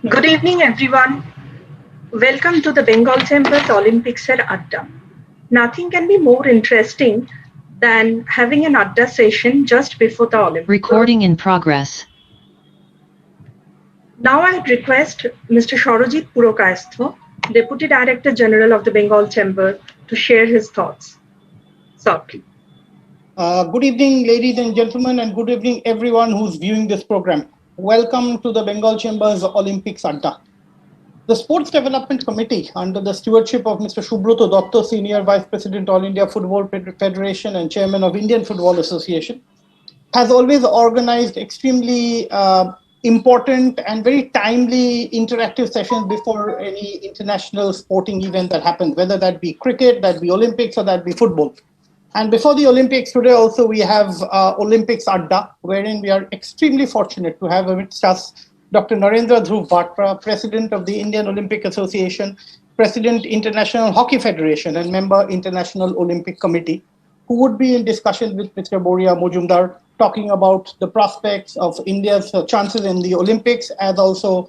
Good evening, everyone. Welcome to the Bengal Chamber's Olympics at Adda. Nothing can be more interesting than having an Adda session just before the Olympics. Recording in progress. Now I request Mr. Sorojit Purokayastha, Deputy Director General of the Bengal Chamber, to share his thoughts. Sir, please. Good evening, ladies and gentlemen, and good evening, everyone who's viewing this program. Welcome to the Bengal Chamber's Olympics Adda. The Sports Development Committee, under the stewardship of Mr. Subroto Dotto, Senior Vice President, All India Football Federation and Chairman of Indian Football Association, has always organized extremely important and very timely interactive sessions before any international sporting event that happens, whether that be cricket, that be Olympics, or that be football. And before the Olympics today also we have Olympics Adda, wherein we are extremely fortunate to have with us Dr. Narendra Dhruv Batra, President of the Indian Olympic Association, President International Hockey Federation and member International Olympic Committee, who would be in discussion with Mr. Boria Mojumdar, talking about the prospects of India's chances in the Olympics, as also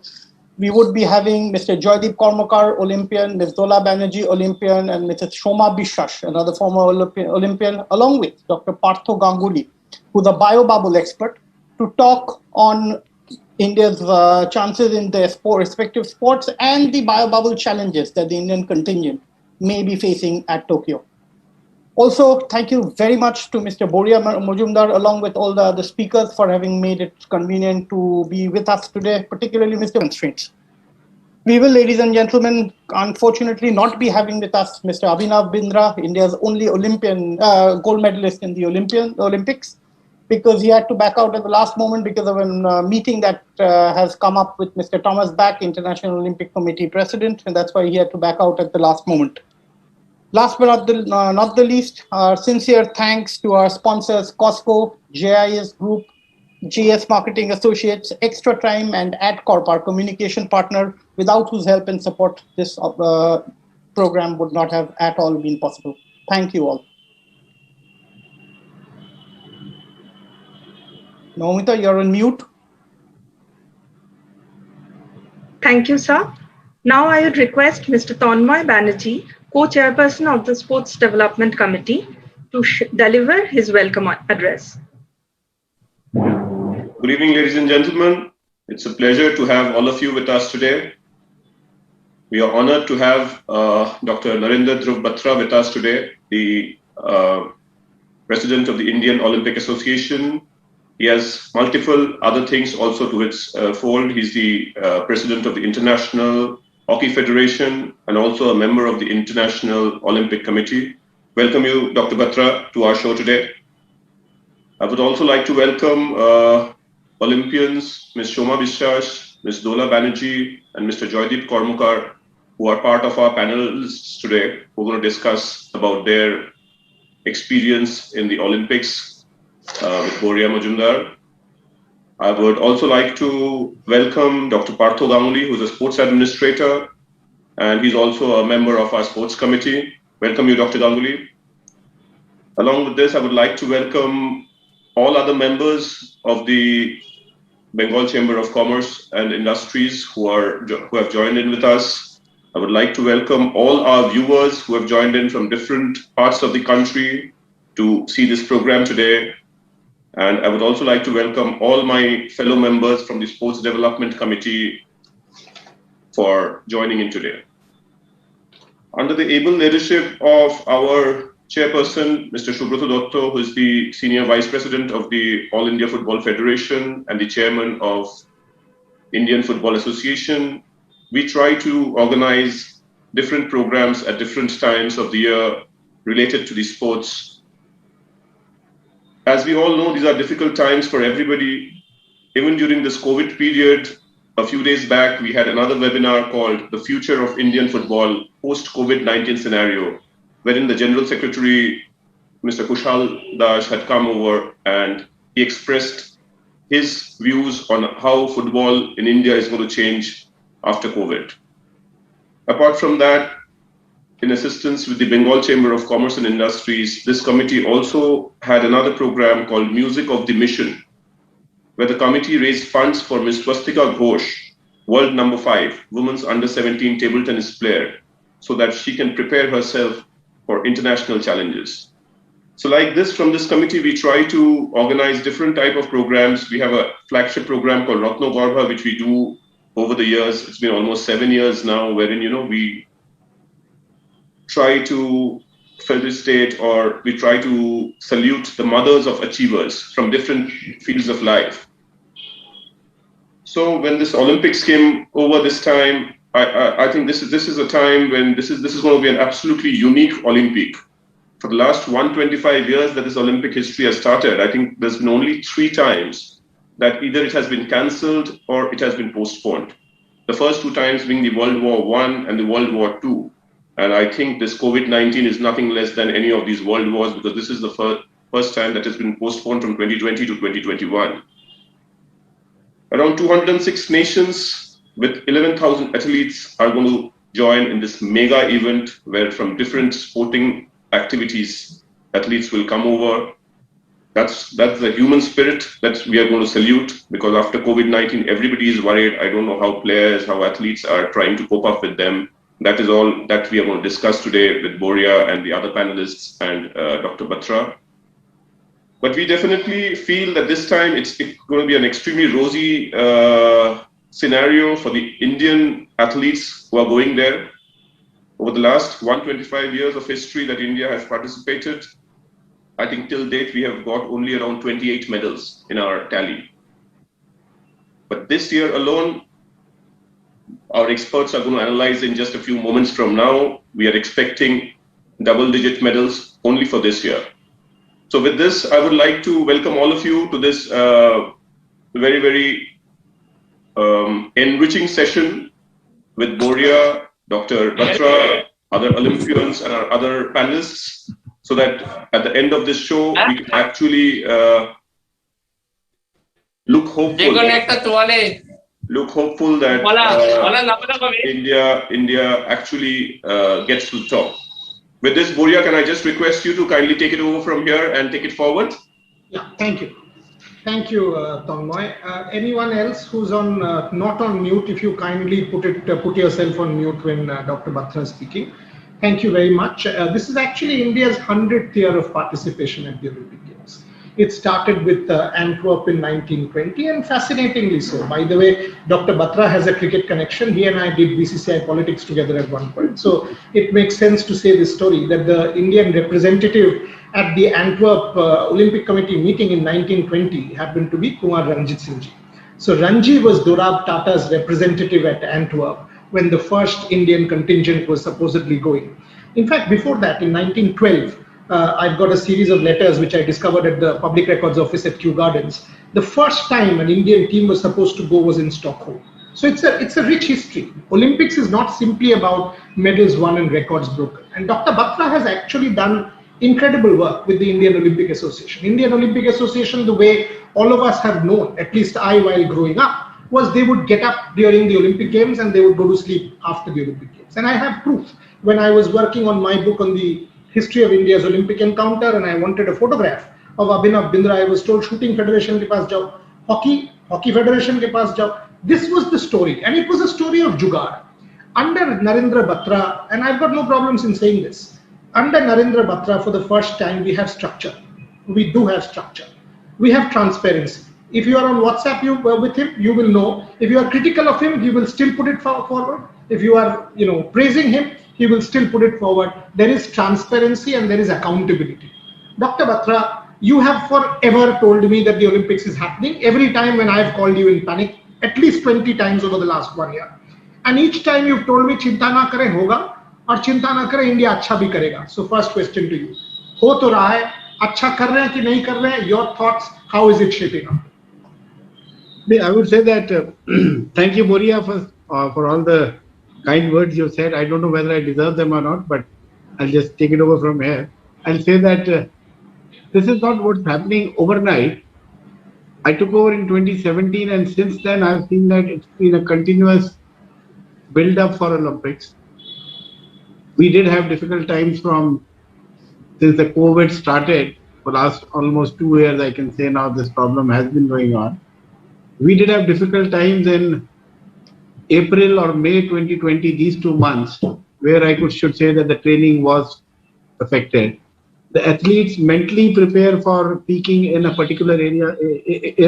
we would be having Mr. Joydeep Karmakar, Olympian, Ms. Dola Banerjee, Olympian, and Mrs. Shoma Biswas, another former Olympian, along with Dr. Partho Ganguly, who's a biobubble expert, to talk on India's chances in their respective sports and the biobubble challenges that the Indian contingent may be facing at Tokyo. Also, thank you very much to Mr. Boria Mojumdar, along with all the other speakers, for having made it convenient to be with us today, particularly Mr. Constraints. We will, ladies and gentlemen, unfortunately not be having with us Mr. Abhinav Bindra, India's only Olympian gold medalist in the Olympics, because he had to back out at the last moment because of a meeting that has come up with Mr. Thomas Bach, International Olympic Committee President, and that's why he had to back out at the last moment. Last but not the least, our sincere thanks to our sponsors Costco, JIS Group, GS Marketing Associates, Xtratime, and AdCorp, our communication partner, without whose help and support this program would not have at all been possible. Thank you all. Naumita, you're on mute. Thank you, sir. Now I would request Mr. Tanmay Banerjee, Co-Chairperson of the Sports Development Committee, to deliver his welcome address. Good evening, ladies and gentlemen. It's a pleasure to have all of you with us today. We are honored to have Dr. Narendra Dhruv Batra with us today, the President of the Indian Olympic Association. He has multiple other things also to its fold. He's the President of the International Hockey Federation and also a member of the International Olympic Committee. Welcome you, Dr. Batra, to our show today. I would also like to welcome Olympians, Ms. Shoma Biswas, Ms. Dola Banerjee, and Mr. Joydeep Karmakar, who are part of our panelists today, who are going to discuss about their experience in the Olympics with Boria Mojumdar. I would also like to welcome Dr. Partho Ganguly, who's a sports administrator, and he's also a member of our sports committee. Welcome you, Dr. Ganguly. Along with this, I would like to welcome all other members of the Bengal Chamber of Commerce and Industries who have joined in with us. I would like to welcome all our viewers who have joined in from different parts of the country to see this program today. And I would also like to welcome all my fellow members from the Sports Development Committee for joining in today. Under the able leadership of our chairperson, Mr. Subroto Dotto, who is the Senior Vice President of the All India Football Federation and the Chairman of Indian Football Association, we try to organize different programs at different times of the year related to the sports. As we all know, these are difficult times for everybody. Even during this COVID period, a few days back, we had another webinar called The Future of Indian Football Post-COVID-19 Scenario, wherein the General Secretary, Mr. Kushal Das, had come over and he expressed his views on how football in India is going to change after COVID. Apart from that, in assistance with the Bengal Chamber of Commerce and Industries, this committee also had another program called Music of the Mission, where the committee raised funds for Ms. Swastika Ghosh, world number 5, women's under 17 table tennis player, so that she can prepare herself for international challenges. So like this, from this committee, we try to organize different type of programs. We have a flagship program called Ratno Garbha, which we do over the years. It's been almost 7 years now, wherein, we try to felicitate, or we try to salute the mothers of achievers from different fields of life. So when this Olympics came over this time, I think this is a time when this is going to be an absolutely unique Olympic. For the last 125 years that this Olympic history has started, I think there's been only 3 times that either it has been cancelled or it has been postponed. The first 2 times being the World War I and the World War II. And I think this COVID-19 is nothing less than any of these world wars, because this is the first time that has been postponed from 2020 to 2021. Around 206 nations with 11,000 athletes are going to join in this mega event, where from different sporting activities, athletes will come over. That's the human spirit that we are going to salute, because after COVID-19, everybody is worried. I don't know how players, how athletes are trying to cope up with them. That is all that we are going to discuss today with Boria and the other panelists and Dr. Batra. But we definitely feel that this time it's going to be an extremely rosy scenario for the Indian athletes who are going there. Over the last 125 years of history that India has participated, I think till date we have got only around 28 medals in our tally. But this year alone, our experts are going to analyze in just a few moments from now. We are expecting double-digit medals only for this year. So with this, I would like to welcome all of you to this very, very enriching session with Boria, Dr. Batra, other Olympians, and our other panelists, so that at the end of this show, we can actually look hopeful. Look hopeful that India actually gets to the top. With this, Boria, can I just request you to kindly take it over from here and take it forward? Yeah, thank you. Thank you, Tanmoy. Anyone else who's on not on mute, if you kindly put yourself on mute when Dr. Batra is speaking. Thank you very much. This is actually India's 100th year of participation at the Olympic Games. It started with Antwerp in 1920, and fascinatingly so. By the way, Dr. Batra has a cricket connection. He and I did BCCI politics together at one point. So it makes sense to say this story, that the Indian representative at the Antwerp Olympic Committee meeting in 1920 happened to be Kumar Ranjit Singh ji. So Ranji was Dorab Tata's representative at Antwerp when the first Indian contingent was supposedly going. In fact, before that, in 1912, I've got a series of letters which I discovered at the Public Records Office at Kew Gardens. The first time an Indian team was supposed to go was in Stockholm. So it's a rich history. Olympics is not simply about medals won and records broken. And Dr. Batra has actually done incredible work with the Indian Olympic Association. Indian Olympic Association, the way all of us have known, at least I while growing up, was they would get up during the Olympic Games and they would go to sleep after the Olympic Games. And I have proof. When I was working on my book on the history of India's Olympic encounter and I wanted a photograph of Abhinav Bindra, I was told shooting federation ke paas jao, hockey federation ke paas jao. This was the story, and it was a story of jugaad. Under Narendra Batra, and I've got no problems in saying this, under Narendra Batra for the first time we have structure. We do have structure. We have transparency. If you are on WhatsApp with him, you will know. If you are critical of him, he will still put it forward. If you are praising him, he will still put it forward. There is transparency and there is accountability. Dr. Batra, you have forever told me that the Olympics is happening. Every time when I have called you in panic, at least 20 times over the last 1 year. And each time you've told me, chinta na kare hoga, aur chinta na kare, India acha bhi karega. So first question to you. Ho to raha hai, acha kar rahe hain ki nahi kar rahe hain? Your thoughts, how is it shaping up? I would say that thank you, Boria, for all the kind words you said. I don't know whether I deserve them or not, but I'll just take it over from here. I'll say that this is not what's happening overnight. I took over in 2017, and since then I've seen that it's been a continuous build-up for Olympics. we did have difficult times since the COVID started. For last almost 2 years, I can say now this problem has been going on. We did have difficult times in April or May 2020, these 2 months, where should say that the training was affected. The athletes mentally prepare for peaking in a particular area,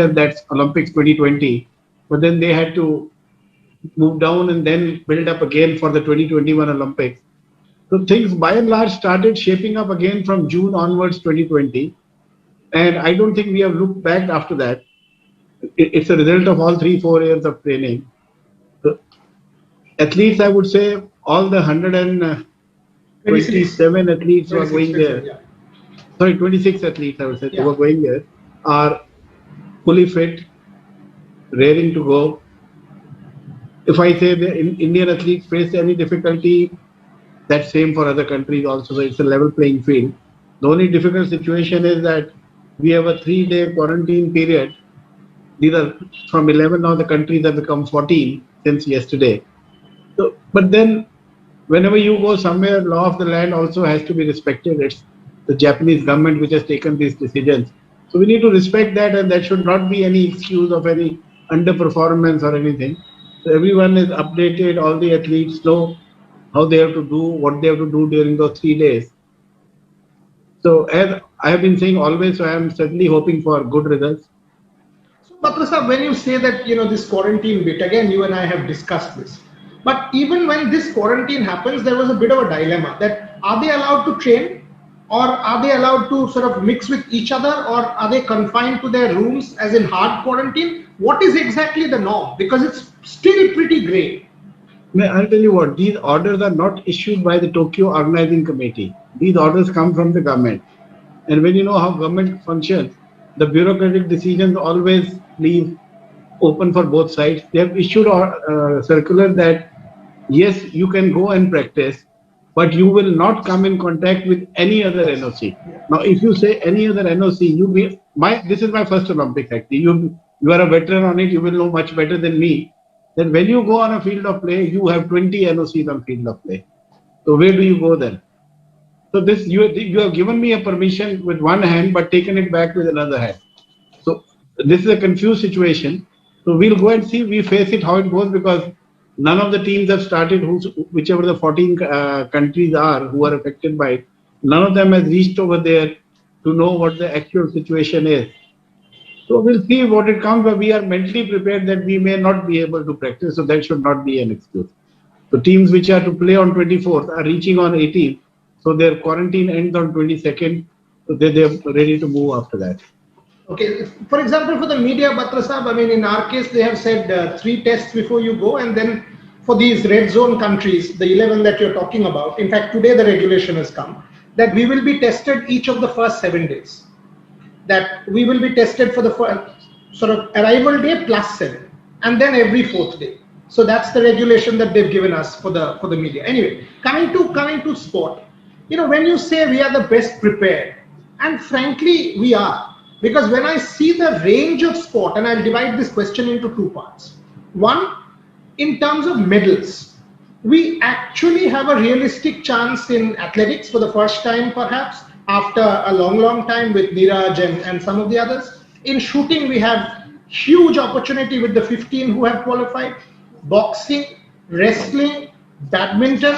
that's Olympics 2020, but then they had to move down and then build up again for the 2021 Olympics. So things by and large started shaping up again from June onwards 2020. And I don't think we have looked back after that. It's a result of all 3-4 years of training. So athletes, I would say, all the 127 athletes who are going there. Yeah. Sorry, 26 athletes, I would say, who are going there, are fully fit, raring to go. If I say the Indian athletes face any difficulty, that's same for other countries also. So it's a level playing field. The only difficult situation is that we have a 3-day quarantine period. These are from 11 now, the countries have become 14 since yesterday. So, but then whenever you go somewhere, law of the land also has to be respected. It's the Japanese government which has taken these decisions. So we need to respect that, and that should not be any excuse of any underperformance or anything. So everyone is updated, all the athletes know how they have to do, what they have to do during those 3 days. So as I have been saying always, so I am certainly hoping for good results. So Batra sir, when you say that, this quarantine bit, again, you and I have discussed this. But even when this quarantine happens, there was a bit of a dilemma that are they allowed to train, or are they allowed to sort of mix with each other, or are they confined to their rooms as in hard quarantine? What is exactly the norm? Because it's still pretty grey. I'll tell you what, these orders are not issued by the Tokyo Organizing Committee. These orders come from the government. And when you know how government functions, the bureaucratic decisions always leave open for both sides. They have issued a circular that, yes, you can go and practice, but you will not come in contact with any other NOC. Now, if you say any other NOC, this is my first Olympics actually. You are a veteran on it, you will know much better than me. Then when you go on a field of play, you have 20 NOCs on field of play. So where do you go then? So this you have given me a permission with one hand, but taken it back with another hand. So this is a confused situation. So we'll go and see, we face it how it goes, because none of the teams have started, whichever the 14 countries are who are affected by it, none of them has reached over there to know what the actual situation is. So we'll see what it comes, but we are mentally prepared that we may not be able to practice, so that should not be an excuse. So teams which are to play on 24th are reaching on 18th, so their quarantine ends on 22nd, so they're ready to move after that. Okay, for example, for the media, Batra Sahab, I mean, in our case, they have said 3 tests before you go, and then for these red zone countries, the 11 that you're talking about, in fact, today the regulation has come, that we will be tested each of the first 7 days. That we will be tested for the sort of arrival day plus 7, and then every 4th day. So that's the regulation that they've given us for the media. Anyway, coming to sport, when you say we are the best prepared, and frankly we are, because when I see the range of sport, and I'll divide this question into 2 parts. One, in terms of medals, we actually have a realistic chance in athletics for the first time, perhaps after a long time with Neeraj and some of the others. In shooting, we have huge opportunity with the 15 who have qualified. Boxing, wrestling, badminton.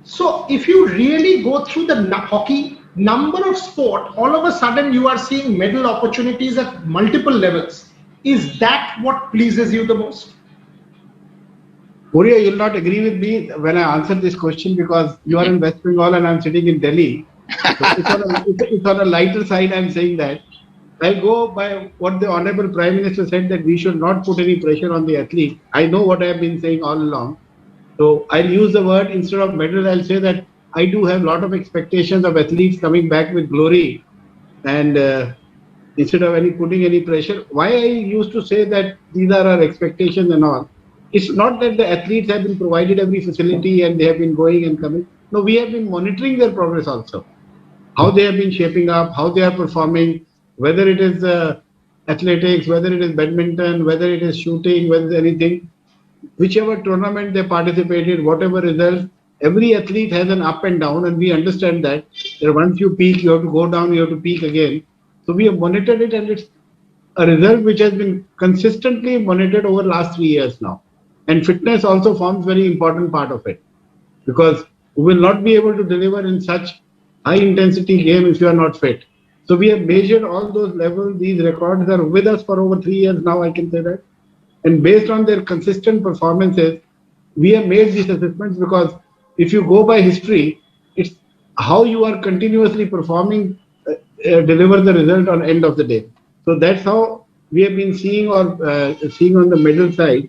So if you really go through the hockey, number of sport, all of a sudden you are seeing medal opportunities at multiple levels. Is that what pleases you the most? Boria, you'll not agree with me when I answer this question, because you are in West Bengal and I'm sitting in Delhi. So it's on a lighter side, I'm saying that. I'll go by what the Honorable Prime Minister said, that we should not put any pressure on the athlete. I know what I have been saying all along. So I'll use the word, instead of medal, I'll say that I do have a lot of expectations of athletes coming back with glory. And instead of putting any pressure, why I used to say that these are our expectations and all. It's not that the athletes have been provided every facility and they have been going and coming. No, we have been monitoring their progress also. How they have been shaping up, how they are performing, whether it is athletics, whether it is badminton, whether it is shooting, whether anything, whichever tournament they participated, whatever results, every athlete has an up and down, and we understand that once you peak, you have to go down, you have to peak again. So we have monitored it, and it's a result which has been consistently monitored over last 3 years now. And fitness also forms very important part of it, because we will not be able to deliver in such high intensity game if you are not fit. So we have measured all those levels. These records are with us for over 3 years now, I can say that. And based on their consistent performances, we have made these assessments, because if you go by history, it's how you are continuously performing deliver the result on end of the day. So that's how we have been seeing, or seeing on the medal side.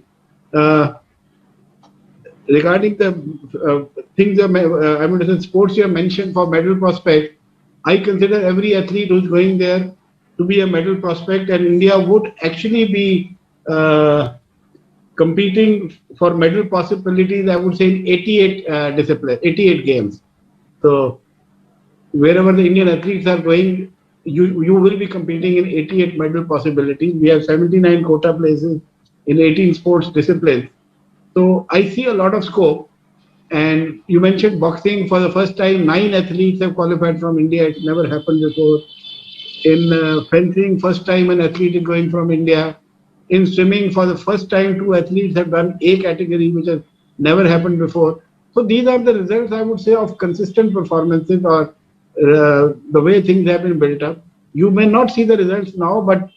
Regarding the things, I mean, the sports you have mentioned for medal prospect, I consider every athlete who's going there to be a medal prospect, and India would actually be competing for medal possibilities, I would say, in 88 disciplines, 88 games. So wherever the Indian athletes are going, you will be competing in 88 medal possibilities. We have 79 quota places in 18 sports disciplines. So I see a lot of scope. And you mentioned boxing. For the first time, 9 athletes have qualified from India. It's never happened before. In fencing, first time an athlete is going from India. In swimming, for the first time, 2 athletes have done A category, which has never happened before. So these are the results, I would say, of consistent performances, or the way things have been built up. You may not see the results now, but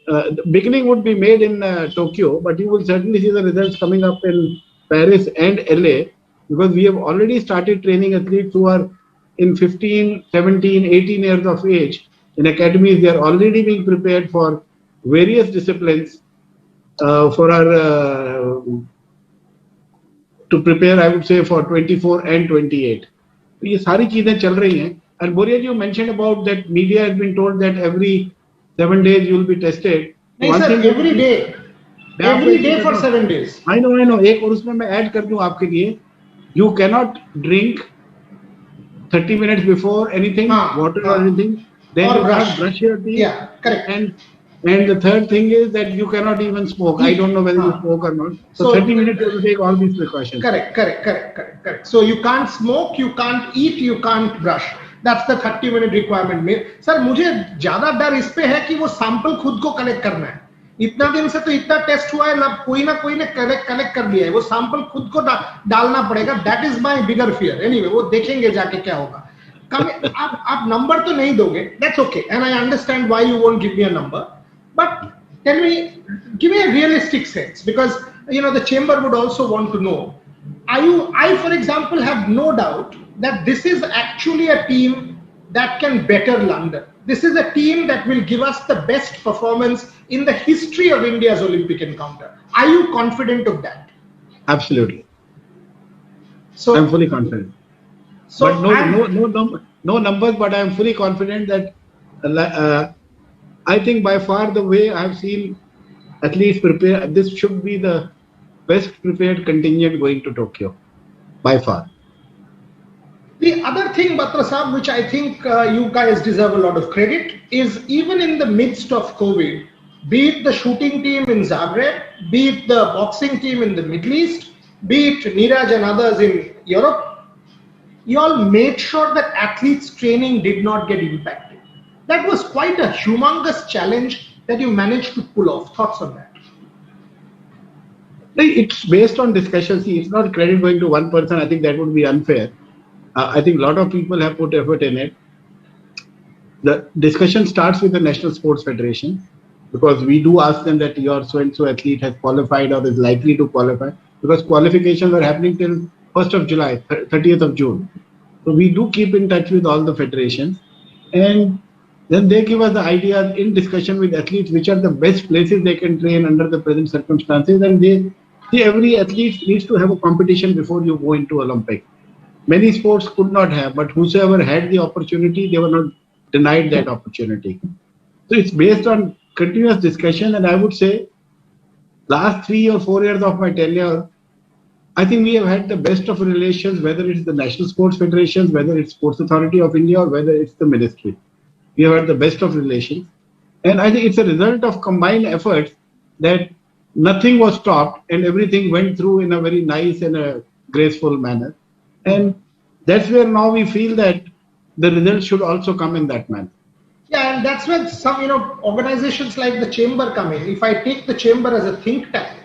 the beginning would be made in Tokyo, but you will certainly see the results coming up in Paris and LA, because we have already started training athletes who are in 15, 17, 18 years of age. In academies, they are already being prepared for various disciplines for our to prepare, I would say, for 24 and 28. So ये सारी चीजें चल रही हैं. And Boria, you mentioned about that media has been told that every 7 days you will be tested. नहीं sir, every day for 7 days. I know. एक और उसमें मैं ऐड कर दूं आपके लिए. You cannot drink 30 minutes before anything, water or anything. Then you cannot brush your teeth. Yeah, correct. And the third thing is that you cannot even smoke. I don't know whether you smoke or not. So 30 minutes you have to take all these precautions. Correct. So you can't smoke, you can't eat, you can't brush. That's the 30-minute requirement. Sir मुझे ज्यादा डर इस पे है कि वो sample खुद को कलेक्ट करना है. इतना दिन से तो इतना टेस्ट हुआ है ना, कोई ने कलेक्ट कर लिया है. वो सैंपल खुद को डालना पड़ेगा. That is my bigger fear. Anyway, वो देखेंगे जाके क्या होगा. आप नंबर तो नहीं दोगे. That's okay, and I understand why you won't give me a number. But tell me, give me a realistic sense, because the chamber would also want to know. I, for example, have no doubt that this is actually a team that can better London. This is a team that will give us the best performance in the history of India's Olympic encounter. Are you confident of that? Absolutely. So I'm fully confident. So but no numbers, but I'm fully confident that. I think by far the way I've seen athletes prepare, this should be the best prepared contingent going to Tokyo, by far. The other thing, Batra Saab, which I think you guys deserve a lot of credit, is even in the midst of COVID, be it the shooting team in Zagreb, be it the boxing team in the Middle East, be it Neeraj and others in Europe, you all made sure that athletes' training did not get impacted. That was quite a humongous challenge that you managed to pull off. Thoughts on that? It's based on discussion. See, it's not credit going to one person. I think that would be unfair. I think a lot of people have put effort in it. The discussion starts with the National Sports Federation, because we do ask them that your so-and-so athlete has qualified or is likely to qualify, because qualifications are happening till 1st of July, 30th of June. So we do keep in touch with all the federations, and then they give us the ideas in discussion with athletes which are the best places they can train under the present circumstances. And they see, every athlete needs to have a competition before you go into Olympics. Many sports could not have, but whosoever had the opportunity, they were not denied that opportunity. So it's based on continuous discussion. And I would say last 3 or 4 years of my tenure, I think we have had the best of relations, whether it's the National Sports Federations, whether it's Sports Authority of India, or whether it's the ministry. We have had the best of relations. And I think it's a result of combined efforts that nothing was stopped and everything went through in a very nice and a graceful manner. And that's where now we feel that the results should also come in that manner. Yeah, and that's where some, organizations like the chamber come in. If I take the chamber as a think tank,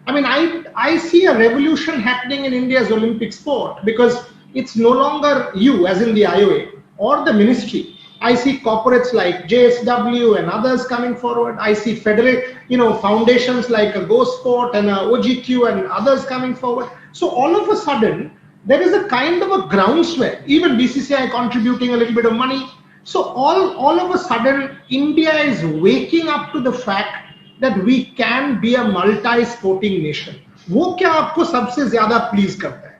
I mean, I see a revolution happening in India's Olympic sport, because it's no longer you, as in the IOA, or the ministry. I see corporates like JSW and others coming forward. I see foundations like a Go Sport and a OGQ and others coming forward. So all of a sudden, there is a kind of a groundswell, even BCCI contributing a little bit of money. So all of a sudden, India is waking up to the fact that we can be a multi-sporting nation. वो क्या आपको सबसे ज़्यादा please करता है?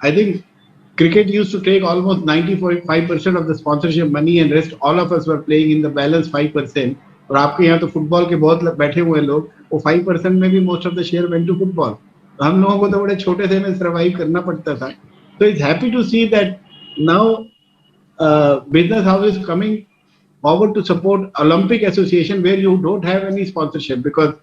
I think cricket used to take almost 95% of the sponsorship money, and rest all of us were playing in the balance 5%. और आपके यहाँ तो फुटबॉल के बहुत बैठे हुए लोग, वो 5% में भी most of the share went to football. हम लोगों को तो बड़े छोटे थे में survive करना पड़ता था. So it's happy to see that now business houses coming forward to support Olympic Association, where you don't have any sponsorship, because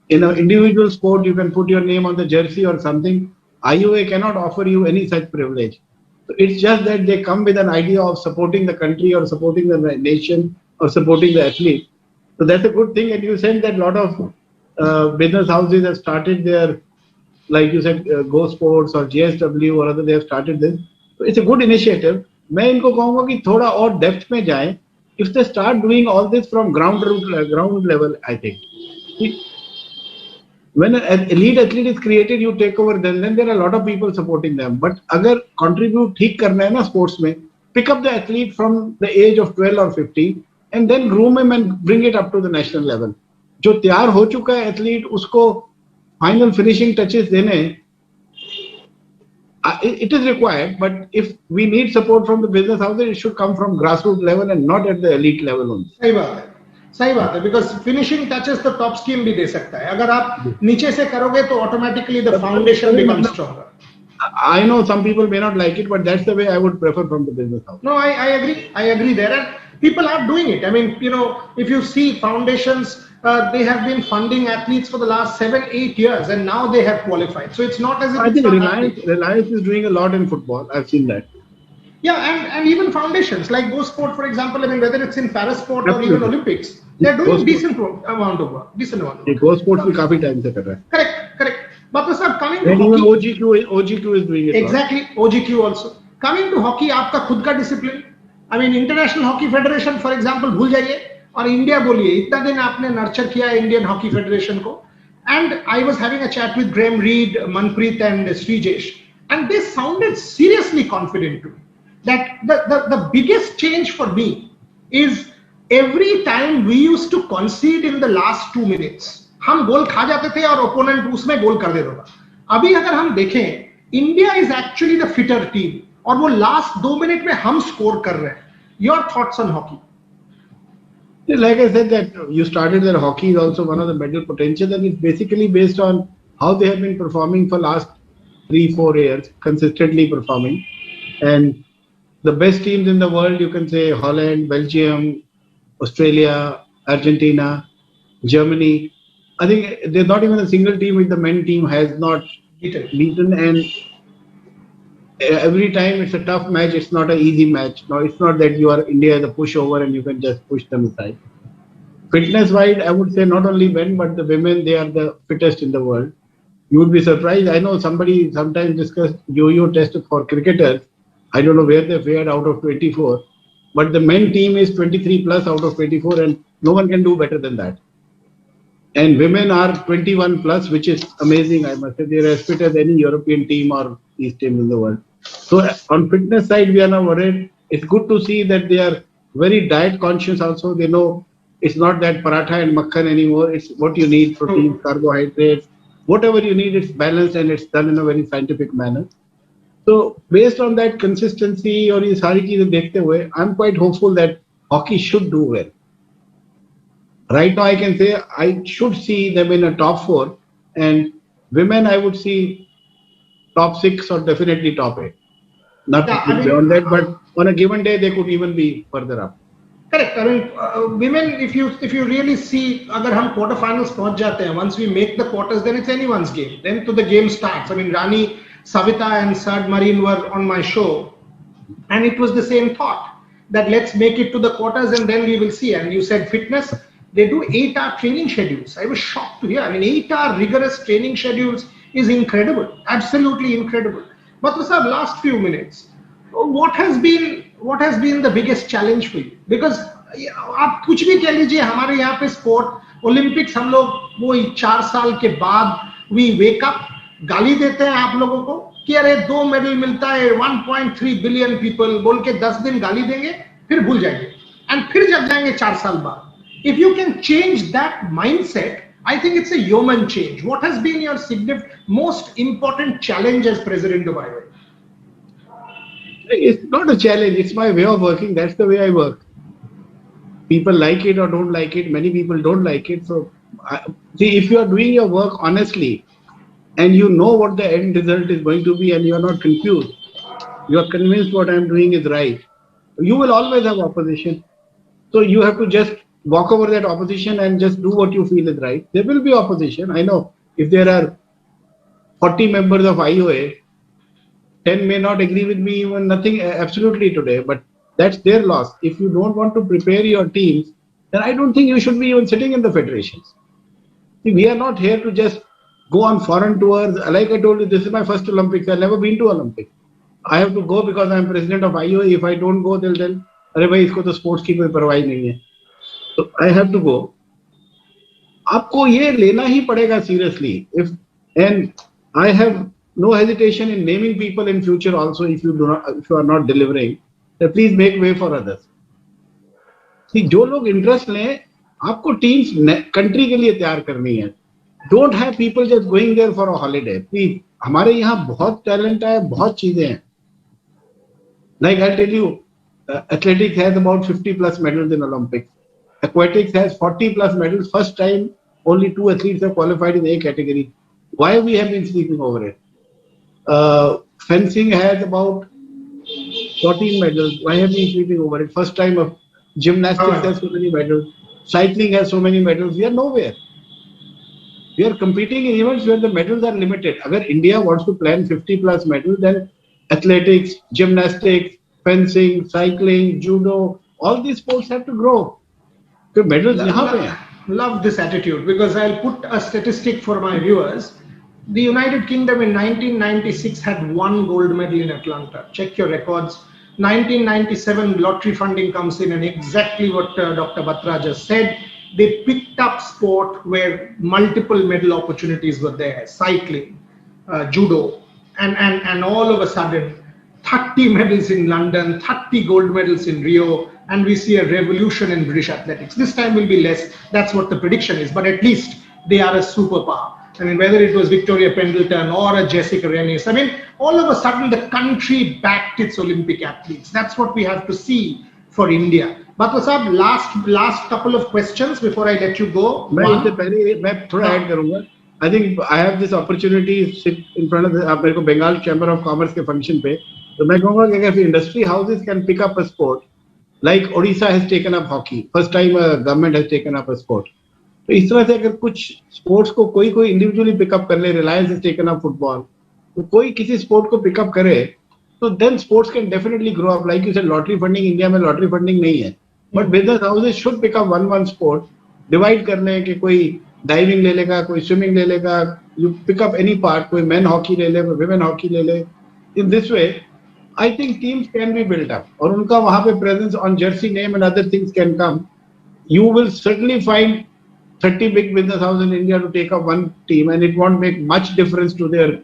in an individual sport you can put your name on the jersey or something. IOA cannot offer you any such privilege. So it's just that they come with an idea of supporting the country or supporting the nation or supporting the athlete. So that's a good thing. And you said that a lot of business houses have started their, like you said, Go Sports or JSW or other, they have started this. So it's a good initiative. मैं इनको कहूँगा कि थोड़ा और depth में जाएं. If they start doing all this from ground level, I think. When an elite athlete is created, you take over, then there are a lot of people supporting them. But अगर contribute ठीक करना है ना sports में, pick up the athlete from the age of 12 or 15 and then groom him and bring it up to the national level. जो तैयार हो चुका है athlete, उसको final finishing touches देने, it is required. But if we need support from the business houses, it should come from grassroots level and not at the elite level only. सही बात है, because finishing touches तो top scheme भी दे सकता है. अगर आप नीचे से करोगे तो automatically the foundation becomes stronger. I know some people may not like it, but that's the way I would prefer from the business house. No, I agree there, and people are doing it. I mean, if you see foundations, they have been funding athletes for the last 7-8 years, and now they have qualified. So it's not as if I think Reliance is doing a lot in football. I've seen that. Yeah, and even foundations like Go Sport, for example. I mean, whether it's in para sport or even Olympics, they're doing decent amount of work. Go Sports भी काफी time से कर रहा है. Correct. But sir, coming to and hockey, even OGQ is doing it. Exactly, OGQ also. Coming to hockey, आपका खुद का discipline. I mean, International Hockey Federation, for example, भूल जाइए और India बोलिए. इतना दिन आपने nurture किया Indian Hockey Federation को. And I was having a chat with Graham Reed, Manpreet, and Srijesh, and they sounded seriously confident to me that the biggest change for me is every time we used to concede in the last 2 minutes, हम गोल खा जाते थे और opponent उसमें गोल कर देता था. अभी अगर हम देखें, India is actually the fitter team और वो लास्ट 2 मिनट में हम स्कोर कर रहे हैं. Your thoughts on hockey? Like I said, that you started that hockey is also one of the medal potential, and it's basically based on how they have been performing for last 3-4 years, consistently performing. And the best teams in the world, you can say Holland, Belgium, Australia, Argentina, Germany. I think there's not even a single team which the men team has not beaten. And every time it's a tough match. It's not an easy match. No, it's not that you are India as a pushover and you can just push them aside. Fitness-wise, I would say not only men but the women, they are the fittest in the world. You would be surprised. I know somebody sometimes discussed yo-yo test for cricketers. I don't know where they fared out of 24, but the men team is 23 plus out of 24, and no one can do better than that. And women are 21 plus, which is amazing. I must say they're as fit as any European team or East team in the world. So on fitness side, we are now worried. It's good to see that they are very diet conscious also. They know it's not that paratha and makhan anymore. It's what you need: protein, carbohydrates, whatever you need. It's balanced and it's done in a very scientific manner. So based on that consistency or ये सारी चीजें देखते हुए, I'm quite hopeful that hockey should do well. Right now, I can say I should see them in a top 4, and women I would see top 6 or definitely top 8. Not beyond that, but on a given day they could even be further up. Correct. I mean, women, if you really see, अगर हम quarter finals पहुंच जाते हैं, once we make the quarters, then it's anyone's game. Then to the game starts. I mean, Rani Savita and Sad Marine were on my show, and it was the same thought that let's make it to the quarters and then we will see. And you said fitness, they do 8-hour training schedules. I was shocked to hear. I mean, 8-hour rigorous training schedules is incredible, absolutely incredible. But sir, last few minutes, what has been the biggest challenge for you? Because आप कुछ भी कह लीजिए, हमारे यहाँ पे sport Olympics हम लोग वो 4 साल के बाद वी वेक अप, गाली देते हैं आप लोगों को कि अरे 2 मेडल मिलता है, 1.3 बिलियन पीपल बोल के 10 दिन गाली देंगे, फिर भूल जाएंगे एंड फिर जग जाएंगे 4 साल बाद. If you can change that mindset, I think it's a human change. What has been your most important challenge as president of IOA? It's not a challenge. It's my way of working. That's the way I work. People like it or don't like it. Many people don't like it. So, see, if you are doing your work honestly and you know what the end result is going to be and you are not confused, you are convinced what I am doing is right, you will always have opposition. So you have to just walk over that opposition and just do what you feel is right. There will be opposition. I know if there are 40 members of IOA, 10 may not agree with me even nothing absolutely today, but that's their loss. If you don't want to prepare your teams, then I don't think you should be even sitting in the federations. See, we are not here to just go on foreign tours. Like I told you, this is my first Olympics. I've never been to Olympics. I have to go because I'm president of IOA. If I don't go, they'll tell, अरे भाई इसको तो sports की कोई परवाह नहीं है. So I have to go. आपको ये लेना ही पड़ेगा seriously. And I have no hesitation in naming people in future also if you are not delivering. So please make way for others. See, जो लोग interest लें, आपको teams country के लिए तैयार करनी है. Don't have people just going there for a holiday. Please, हमारे यहाँ बहुत talent है, बहुत चीजें हैं. Like I'll tell you, athletics has about 50 plus medals in Olympics. Aquatics has 40 plus medals. First time only 2 athletes have qualified in A category. Why we have been sleeping over it? Fencing has about 14 medals. Why have we been sleeping over it? First time of gymnastics has so many medals. Cycling has so many medals. We are nowhere. We are competing in events where the medals are limited. If India wants to plan 50 plus medals, then athletics, gymnastics, fencing, cycling, judo, all these sports have to grow. So medals love this attitude, because I'll put a statistic for my viewers. The United Kingdom in 1996 had 1 gold medal in Atlanta. Check your records. 1997 lottery funding comes in, and exactly what Dr. Batra just said. They picked up sport where multiple medal opportunities were there. Cycling, judo, and all of a sudden 30 medals in London, 30 gold medals in Rio, and we see a revolution in British athletics. This time will be less. That's what the prediction is, but at least they are a superpower. I mean, whether it was Victoria Pendleton or a Jessica Rennes, I mean, all of a sudden the country backed its Olympic athletes. That's what we have to see for India. Batra Sahab, last couple of questions before I let you go. I think I have this opportunity to sit in front of the Bengal Chamber of Commerce के function पे. तो मैं कहूँगा कि अगर industry houses can pick up a sport, like Odisha has taken up hockey, first time a government has taken up a sport. तो इस तरह से अगर कुछ sports को कोई individually pick up कर ले, Reliance has taken up football, तो कोई किसी sport को pick up करे, तो then sports can definitely grow up. Like you said, lottery funding, India में lottery funding नहीं है, but business houses should pick up one sport, divide कर ले कि कोई diving ले लेगा, कोई swimming ले लेगा, you pick up any part, कोई men hockey ले ले, कोई women hockey ले ले. In this way, I think teams can be built up. और उनका वहाँ पे presence on jersey name and other things can come. You will certainly find 30 big business houses in India to take up one team, and it won't make much difference to their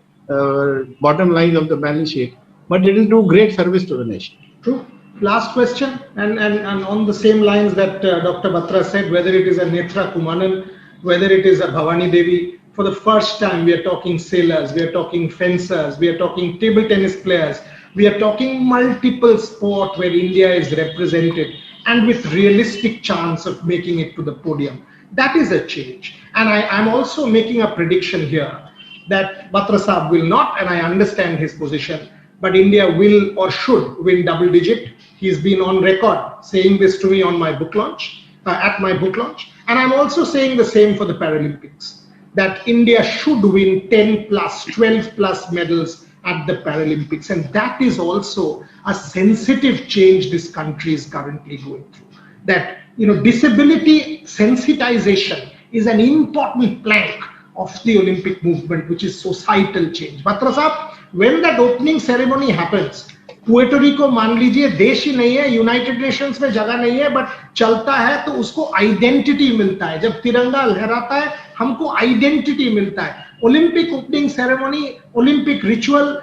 bottom lines of the balance sheet, but it will do great service to the nation. True. Last question, and on the same lines that Dr. Batra said, whether it is a Netra Kumanan, whether it is a Bhavani Devi, for the first time we are talking sailors, we are talking fencers, we are talking table tennis players, we are talking multiple sport where India is represented and with realistic chance of making it to the podium. That is a change. And I'm also making a prediction here that Batra Saab will not, and I understand his position, but India will or should win double digit. He's been on record saying this to me on my book launch, at my book launch. And I'm also saying the same for the Paralympics, that India should win 10 plus, 12 plus medals at the Paralympics. And that is also a sensitive change this country is currently going through. That, disability sensitization is an important plank of the Olympic movement, which is societal change. Batra Saab, when that opening ceremony happens, Puerto Rico मान लीजिए देश ही नहीं है, United Nations में जगह नहीं है, but चलता है तो उसको आइडेंटिटी मिलता है. जब तिरंगा लहराता है हमको आइडेंटिटी मिलता है. Olympic opening ceremony, Olympic ritual,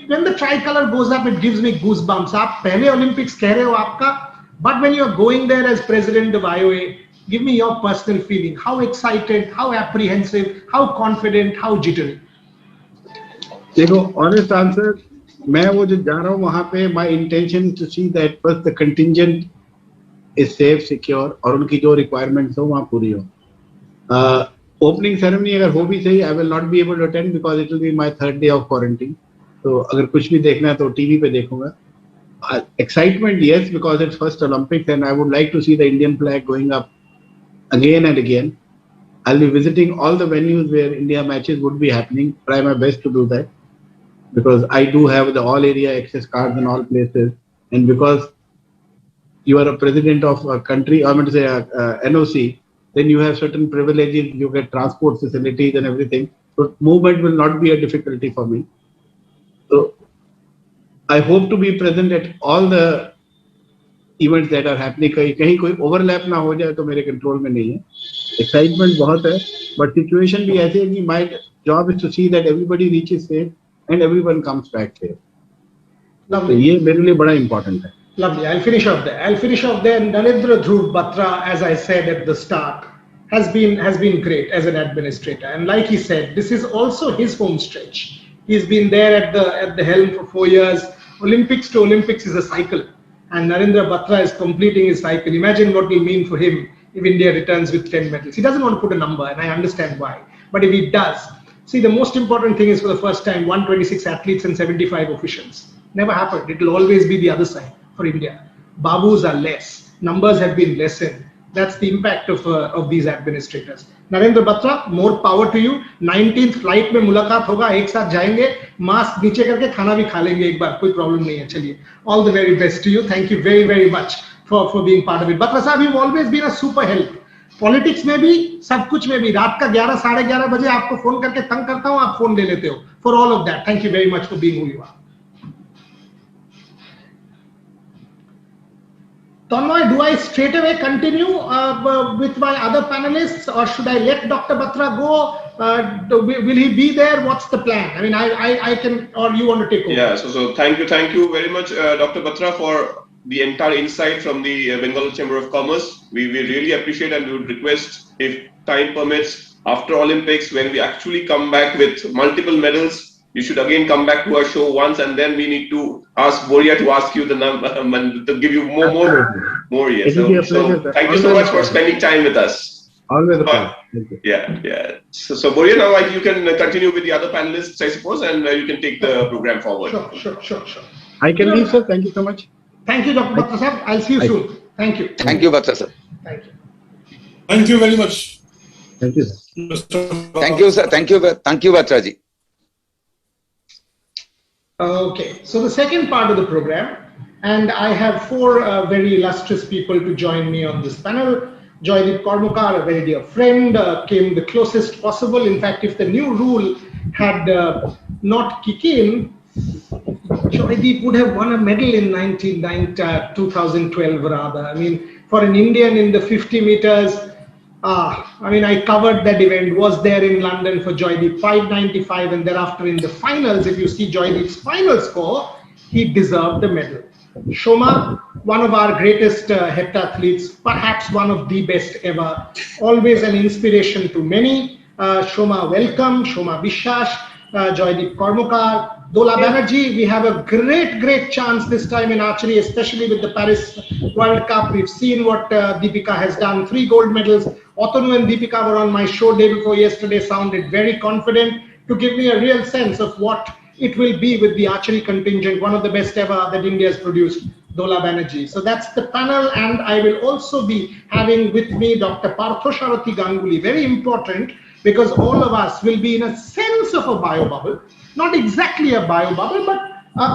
when the tricolor goes up, it gives me goosebumps. आप पहले ओलंपिक्स कह रहे हो आपका, but when you are going there as president of IOA, give me your personal feeling. How excited, how apprehensive, how confident, how jittery? देखो, honest answer, मैं वो जो जा रहा हूँ वहाँ पे, my intention is to see that first the contingent is safe, secure, और उनकी जो requirements हो वहाँ पूरी हो. Opening ceremony अगर हो भी सही, I will not be able to attend because it will be my 3rd day of quarantine. तो अगर कुछ भी देखना है तो TV पे देखूंगा. Excitement, yes, because it's first Olympics and I would like to see the Indian flag going up again and again. I'll be visiting all the venues where India matches would be happening. Try my best to do that because I do have the all area access cards in all places. And because you are a president of a country, I mean to say NOC, then you have certain privileges, you get transport facilities and everything. So movement will not be a difficulty for me. So I hope to be present at all the events that are happening. कहीं कोई overlap ना हो जाए तो मेरे control में नहीं है. Excitement बहुत है, but situation भी ऐसी है कि my job is to see that everybody reaches safe and everyone comes back safe. Lovely. तो ये मेरे लिए बड़ा important है. Lovely. I'll finish off there. Narendra Dhruv Batra, as I said at the start, has been great as an administrator. And like he said, this is also his home stretch. He's been there at the helm for 4 years. Olympics to Olympics is a cycle. And Narendra Batra is completing his cycle. Imagine what it will mean for him if India returns with 10 medals. He doesn't want to put a number, and I understand why. But if he does, see, the most important thing is for the first time, 126 athletes and 75 officials. Never happened. It will always be the other side for India. Babus are less. Numbers have been lessened. That's the impact of these administrators. Narendra Batra, more power to you. 19th flight में मुलाकात होगा, एक साथ जाएंगे, mask नीचे करके खाना भी खा लेंगे एक बार, कोई प्रॉब्लम नहीं है. चलिए, all the very best to you. Thank you very very much for being part of it. Batra साहब, you've always been a super help. Politics में भी, सब कुछ में भी. रात का 11 साढ़े 11 बजे आपको फोन करके तंग करता हूँ, आप फोन ले लेते हो. For all of that, thank you very much for being who you are. Tanmay, do I straight away continue with my other panelists, or should I let Dr. Batra go? Will he be there? What's the plan? I mean, I can, or you want to take over? Yeah, so thank you very much, Dr. Batra, for the entire insight from the Bengal Chamber of Commerce. We really appreciate, and we would request, if time permits, after Olympics, when we actually come back with multiple medals, you should again come back to our show once, and then we need to ask Boria to ask you the number, to give you more. Yes. So thank you so much for spending time with us. Always a pleasure. Yeah. So Boria, now you can continue with the other panelists, I suppose, and you can take the program forward. Sure. I can leave, sir. Thank you so much. Thank you, Dr. Batra sir. I'll see you soon. Thank you. Thank you, Batra sir. Thank you. Thank you very much. Thank you, sir. Thank you, sir. Thank you, Batra ji. Okay, so the second part of the program, and I have 4 very illustrious people to join me on this panel. Joydeep Kormukar, a very dear friend, came the closest possible. In fact, if the new rule had not kicked in, Joydeep would have won a medal in 2012 rather. I mean, for an Indian in the 50 meters, I covered that event, was there in London for Joydeep, 595, and thereafter in the finals, if you see Joydeep's final score, he deserved a medal. Shoma, one of our greatest heptathletes, perhaps one of the best ever, always an inspiration to many. Shoma, welcome. Shoma Biswas, Joydeep Kormukar, Dola Banerjee. We have a great chance this time in archery, especially with the Paris World Cup. We've seen what Deepika has done, 3 gold medals. Otanu and Deepika were on my show day before yesterday, sounded very confident to give me a real sense of what it will be with the archery contingent, one of the best ever that India has produced, Dola Banerjee. So that's the panel, and I will also be having with me Dr. Parthosarathi Ganguly, very important, because all of us will be in a sense of a bio bubble, not exactly a bio bubble, but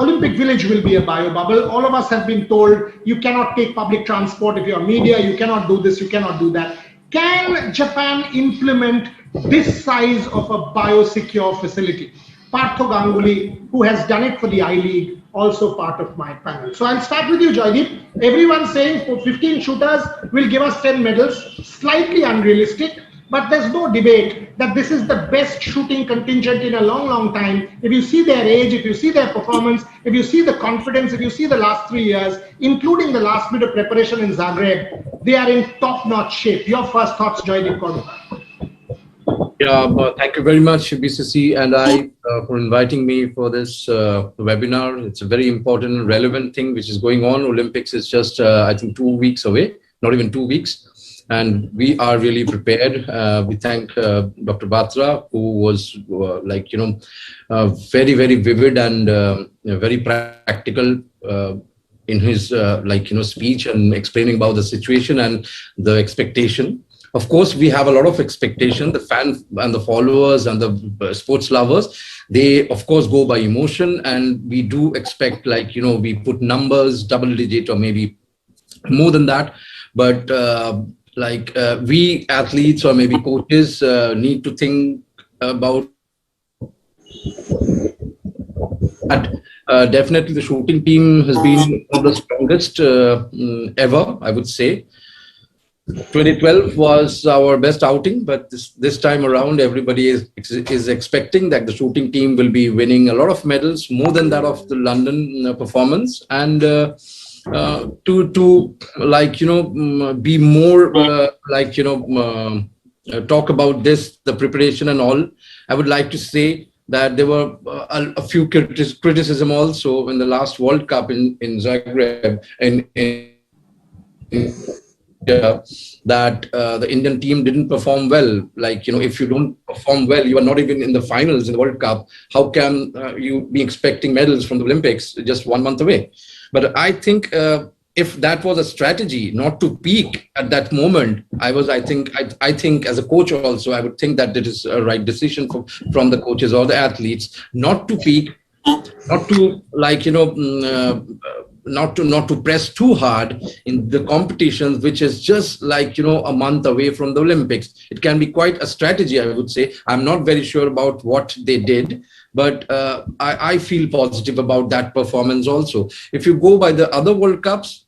Olympic Village will be a bio bubble. All of us have been told you cannot take public transport if you're media, you cannot do this, you cannot do that. Can Japan implement this size of a biosecure facility? Partho Ganguly, who has done it for the I-League, also part of my panel. So I'll start with you, Joydeep. Everyone's saying for 15 shooters will give us 10 medals. Slightly unrealistic, but there's no debate that this is the best shooting contingent in a long, long time. If you see their age, if you see their performance, if you see the confidence, if you see the last 3 years, including the last bit of preparation in Zagreb, they are in top-notch shape. Your first thoughts, Joydeep Kodukar. Yeah, thank you very much, BCC and I, for inviting me for this webinar. It's a very important and relevant thing which is going on. Olympics is just, I think, 2 weeks away, not even 2 weeks. And we are really prepared. We thank Dr. Batra, who was very, very vivid and very practical in his speech and explaining about the situation and the expectation. Of course, we have a lot of expectation. The fans and the followers and the sports lovers, they of course go by emotion, and we do expect, we put numbers, double digit or maybe more than that. But we athletes or maybe coaches need to think about that. Definitely the shooting team has been one of the strongest ever, I would say. 2012 was our best outing, but this time around, everybody is expecting that the shooting team will be winning a lot of medals, more than that of the London performance, and be more talk about this, the preparation and all. I would like to say that there were a few criticism also in the last World Cup in Zagreb that the Indian team didn't perform well. If you don't perform well, you are not even in the finals in the World Cup. How can you be expecting medals from the Olympics just 1 month away? But I think if that was a strategy not to peak at that moment, I think as a coach also, I would think that it is a right decision from the coaches or the athletes not to peak, not to not to press too hard in the competitions, which is just a month away from the Olympics. It can be quite a strategy, I would say. I'm not very sure about what they did, but I feel positive about that performance also. If you go by the other World Cups,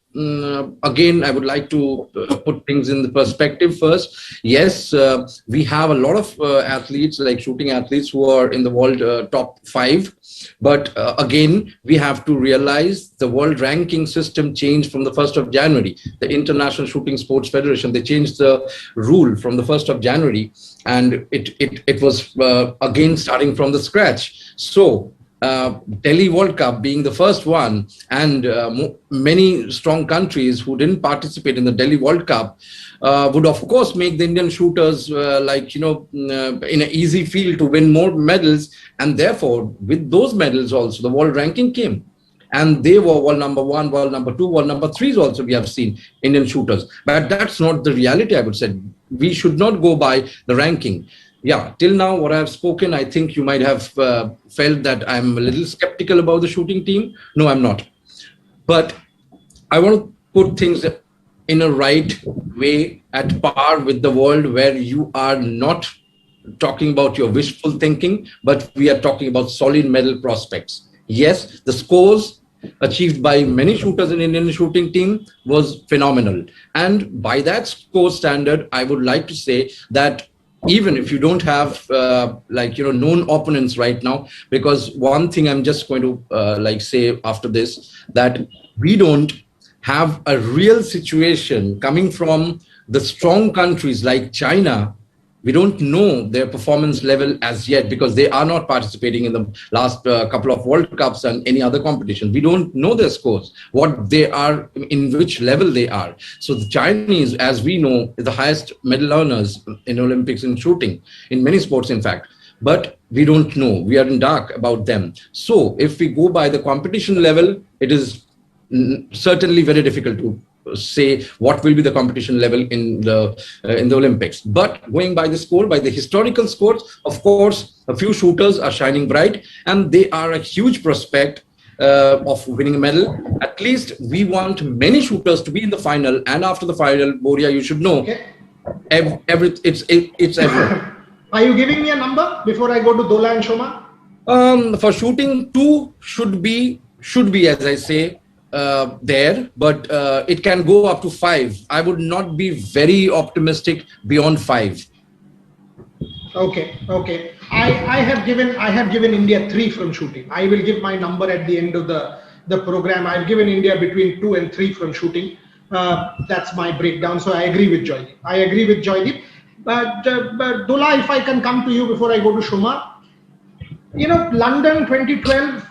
again, I would like to put things in the perspective first. Yes, we have a lot of athletes, like shooting athletes, who are in the world top 5. But again, we have to realize the world ranking system changed from the 1st of January. The International Shooting Sports Federation, they changed the rule from the 1st of January. And it was again starting from the scratch. So Delhi World Cup being the first one, and many strong countries who didn't participate in the Delhi World Cup would of course make the Indian shooters in an easy field to win more medals, and therefore with those medals also the world ranking came, and they were world number 1, world number 2, world number 3s also we have seen Indian shooters. But that's not the reality, I would say. We should not go by the ranking. Yeah, till now, what I've spoken, I think you might have felt that I'm a little skeptical about the shooting team. No, I'm not. But I want to put things in a right way, at par with the world, where you are not talking about your wishful thinking, but we are talking about solid medal prospects. Yes, the scores achieved by many shooters in Indian shooting team was phenomenal. And by that score standard, I would like to say that even if you don't have known opponents right now, because one thing I'm just going to say after this, that we don't have a real situation coming from the strong countries like China. We don't know their performance level as yet, because they are not participating in the last couple of World Cups and any other competition. We don't know their scores, what they are, in which level they are. So the Chinese, as we know, is the highest medal earners in Olympics in shooting, in many sports, in fact. But we don't know. We are in dark about them. So if we go by the competition level, it is certainly very difficult to say what will be the competition level in the Olympics. But going by the score, by the historical scores, of course, a few shooters are shining bright, and they are a huge prospect of winning a medal. At least we want many shooters to be in the final, and after the final, Boria, you should know, it's everywhere. Are you giving me a number before I go to Dola and Shoma? For shooting, 2 should be, as I say, there, but it can go up to 5. I would not be very optimistic beyond 5. Okay. I have given India 3 from shooting. I will give my number at the end of the program. I've given India between 2 and 3 from shooting. That's my breakdown. So I agree with Joydeep. But Dola, if I can come to you before I go to Shoma. London 2012,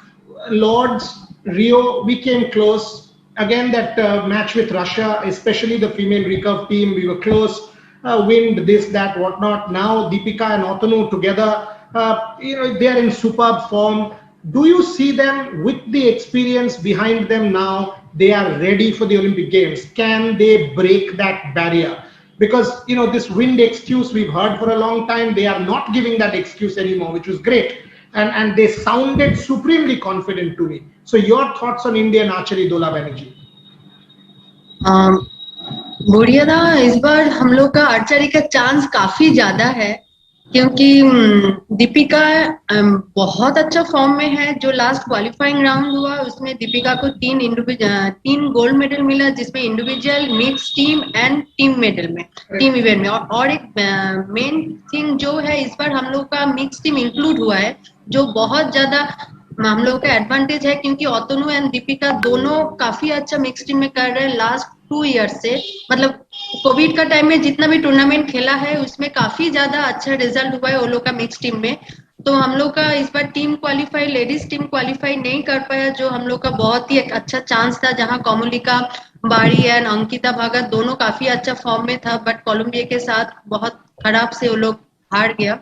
Lords, Rio, we came close. Again, that match with Russia, especially the female recurve team, we were close. Wind, this, that, whatnot. Now, Deepika and Otanu together, they are in superb form. Do you see them with the experience behind them now? They are ready for the Olympic Games. Can they break that barrier? Because, this wind excuse we've heard for a long time, they are not giving that excuse anymore, which was great. And they sounded supremely confident to me. So your thoughts on Indian archery, Dola Banerjee? बोरिया दा इस बार हम लोग का archery का chance काफी ज्यादा है, क्योंकि दीपिका बहुत अच्छा फॉर्म में है। जो लास्ट क्वालिफाइंग राउंड हुआ उसमें दीपिका को 3 गोल्ड मेडल मिला, जिसमें individual, mix team and team medal में, टीम इवेंट में। और एक मेन थिंग जो है, इस बार हम लोग का मिक्स टीम इंक्लूड हुआ है, जो बहुत ज्यादा हम लोग का एडवांटेज है, क्योंकि ओतनु एंड दीपिका दोनों काफी अच्छा मिक्स टीम में कर रहे हैं लास्ट 2 ईयर से। मतलब कोविड का टाइम में जितना भी टूर्नामेंट खेला है उसमें काफी ज्यादा अच्छा रिजल्ट हुआ है वो लोग का मिक्स टीम में। तो हम लोग का इस बार लेडीज टीम क्वालिफाई नहीं कर पाया, जो हम लोग का बहुत ही एक अच्छा चांस था, जहां कोमलिका बारी एंड अंकिता भगत दोनों काफी अच्छा फॉर्म में था, बट कोलंबिया के साथ बहुत खराब से वो लोग हार गया।